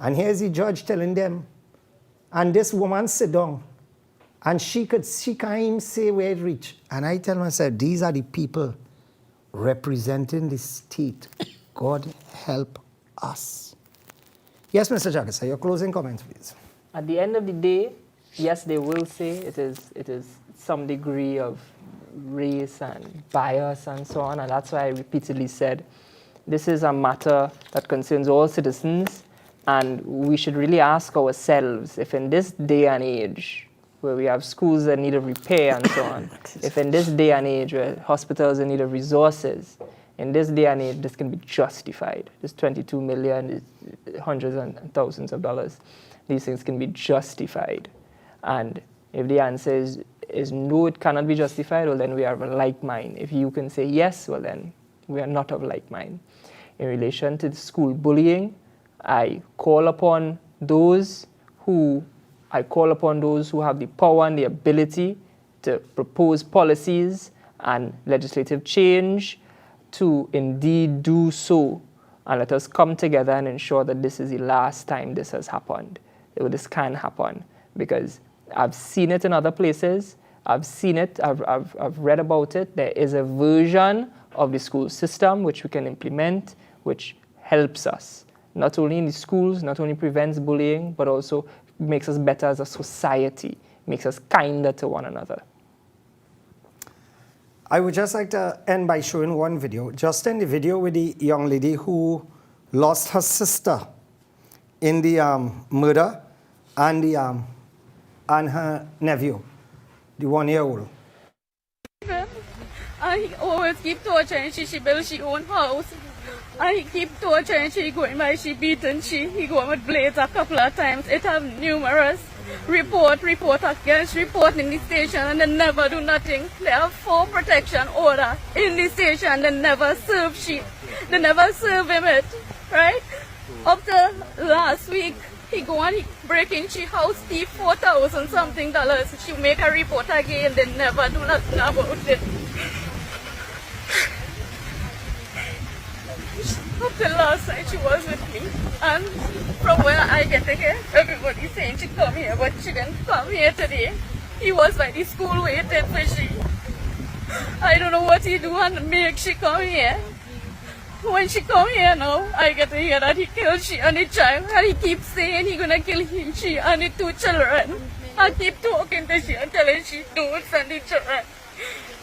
And here's the judge telling them. And this woman sit down. And she can't even say where it reached. And I tell myself, these are the people representing the state. God help us. Yes, Mr. Jackson, your closing comments, please. At the end of the day, yes, they will say it is some degree of race and bias and so on, and that's why I repeatedly said this is a matter that concerns all citizens, and we should really ask ourselves if in this day and age where we have schools that need of repair and so on, if in this day and age where hospitals in need of resources, in this day and age this can be justified. This 22 million, hundreds and thousands of dollars, these things can be justified. And if the answer is no, it cannot be justified, well then we are of a like mind. If you can say yes, well then we are not of like mind. In relation to the school bullying, I call upon those who have the power and the ability to propose policies and legislative change to indeed do so. And let us come together and ensure that this is the last time this has happened. This can happen, because I've seen it in other places. I've seen it, I've read about it. There is a version of the school system which we can implement, which helps us, not only in the schools, not only prevents bullying, but also makes us better as a society, makes us kinder to one another. I would just like to end by showing one video. Just in the video with the young lady who lost her sister in the murder, and her nephew, the 1-year-old. I always keep torturing she built her own house. I keep torturing she going by, she beaten he go with blades a couple of times. It have numerous report against report in the station, and they never do nothing. They have 4 protection order in the station. They never serve they never serve him it, right? Up to last week, he go and he break in she house, thief $4,000 something. She make a report again. They never do nothing about it. Up till last night she was with me, and from where I get here, everybody saying she come here, but she didn't come here today. He was by the school waiting for she. I don't know what he do and make she come here. When she come here now, I get to hear that he killed she and the child, and he keeps saying he gonna kill she and the 2 children. I keep talking to she and telling she don't send the children.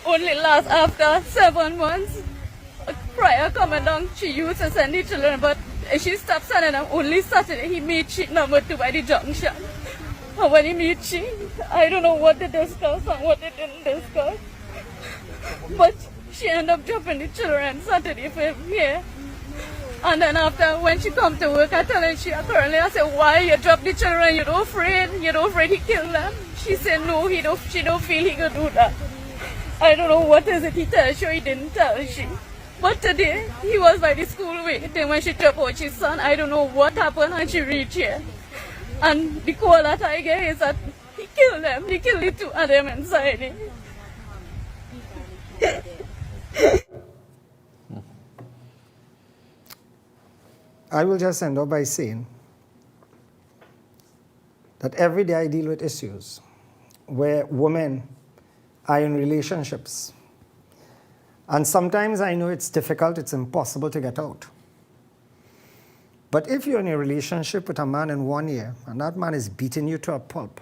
Only last after 7 months. Prior coming down, she used to send the children, but she stopped sending them. Only Saturday, he meet she number 2 by the junction. And when he meet she, I don't know what they discussed and what they didn't discuss. But she ended up dropping the children Saturday for him here. And then after, when she come to work, I tell her currently, I said, why you drop the children? You don't afraid he kill them? She said, no, she don't feel he could do that. I don't know what is it he tells you, he didn't tell she. But today, he was by the school waiting when she dropped out his son. I don't know what happened and she reached here. And the call that I get is that he killed them. He killed the 2 of them inside. I will just end up by saying that every day I deal with issues where women are in relationships. And sometimes I know it's difficult, it's impossible to get out. But if you're in a relationship with a man in 1 year, and that man is beating you to a pulp,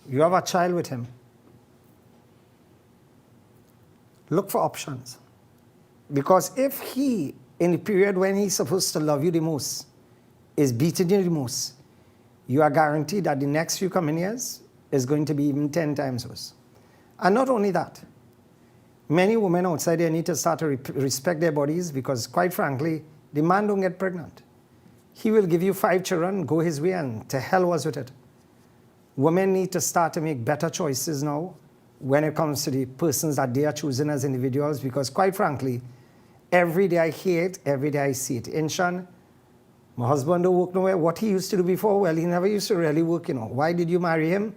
you have a child with him, look for options. Because if he, in the period when he's supposed to love you the most, is beating you the most, you are guaranteed that the next few coming years is going to be even 10 times worse. And not only that, many women outside there need to start to respect their bodies, because quite frankly, the man don't get pregnant. He will give you 5 children, go his way, and to hell was with it. Women need to start to make better choices now when it comes to the persons that they are choosing as individuals, because quite frankly, every day I hear it, every day I see it. Inshan, my husband don't work nowhere. What he used to do before, well, he never used to really work, Why did you marry him?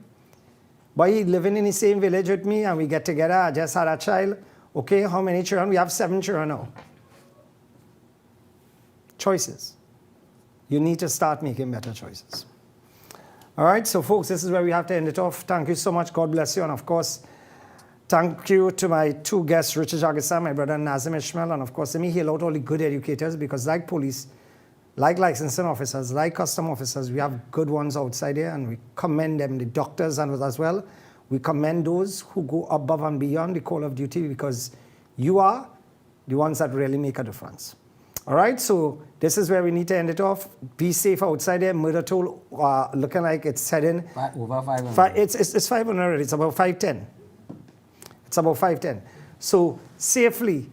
But he's living in the same village with me, and we get together. I just had a child. Okay, how many children? We have 7 children now. Choices. You need to start making better choices. All right, so folks, this is where we have to end it off. Thank you so much. God bless you. And of course, thank you to my 2 guests, Richard Jagisa, my brother Nazim Ishmael. And of course, let me hail out all the good educators, because like police, like licensing officers, like custom officers, we have good ones outside there, and we commend them, the doctors and as well. We commend those who go above and beyond the call of duty, because you are the ones that really make a difference. All right, so this is where we need to end it off. Be safe outside there. Murder toll looking like it's heading. Over 500. It's 500, it's about 510. It's about 510. So safely,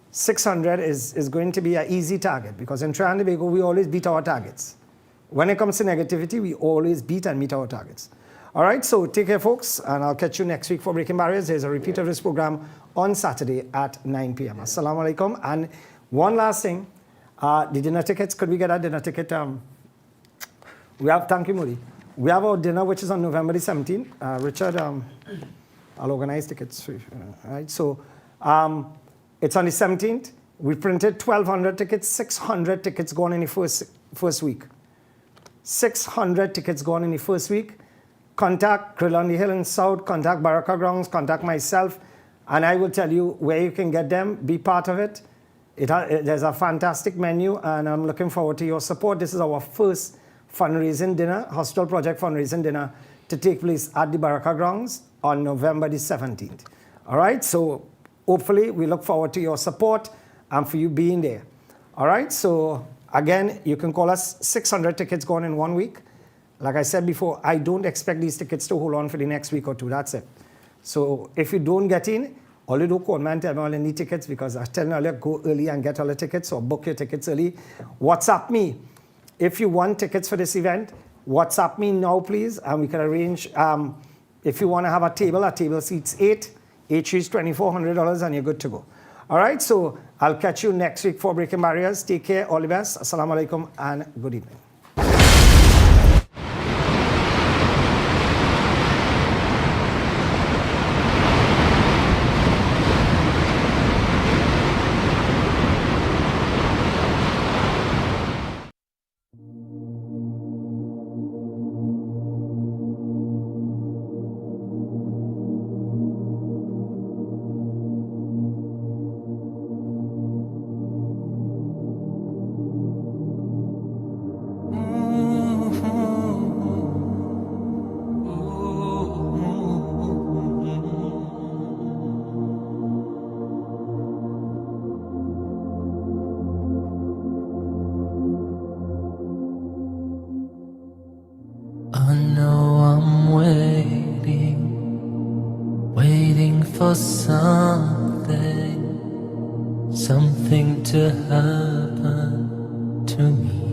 600 is going to be an easy target, because in Trinidad and Tobago, we always beat our targets. When it comes to negativity, we always beat and meet our targets. All right, so take care, folks, and I'll catch you next week for Breaking Barriers. There's a repeat of this program on Saturday at 9 p.m. Assalamu alaikum. And one last thing, the dinner tickets, could we get a dinner ticket? We have, thank you, Moody. We have our dinner, which is on November the 17th. Richard, I'll organize tickets for you. All right, so it's on the 17th. We printed 1,200 tickets, 600 tickets gone in the first week. 600 tickets gone in the first week. Contact Grill on the Hill in South, contact Baraka Grounds, contact myself, and I will tell you where you can get them. Be part of it. There's a fantastic menu, and I'm looking forward to your support. This is our first fundraising dinner, Hospital Project fundraising dinner, to take place at the Baraka Grounds on November the 17th. All right, so hopefully we look forward to your support and for you being there. All right, so again, you can call us. 600 tickets gone in 1 week. Like I said before, I don't expect these tickets to hold on for the next week or two. That's it. So if you don't get in, all you do, call me and tell me all you need tickets, because I was telling you earlier, go early and get all the tickets or book your tickets early. WhatsApp me. If you want tickets for this event, WhatsApp me now, please, and we can arrange. If you want to have a table seats 8. Each is $2,400 and you're good to go. All right, so I'll catch you next week for Breaking Barriers. Take care, all the best. Assalamu alaikum and good evening. I know I'm waiting for something to happen to me.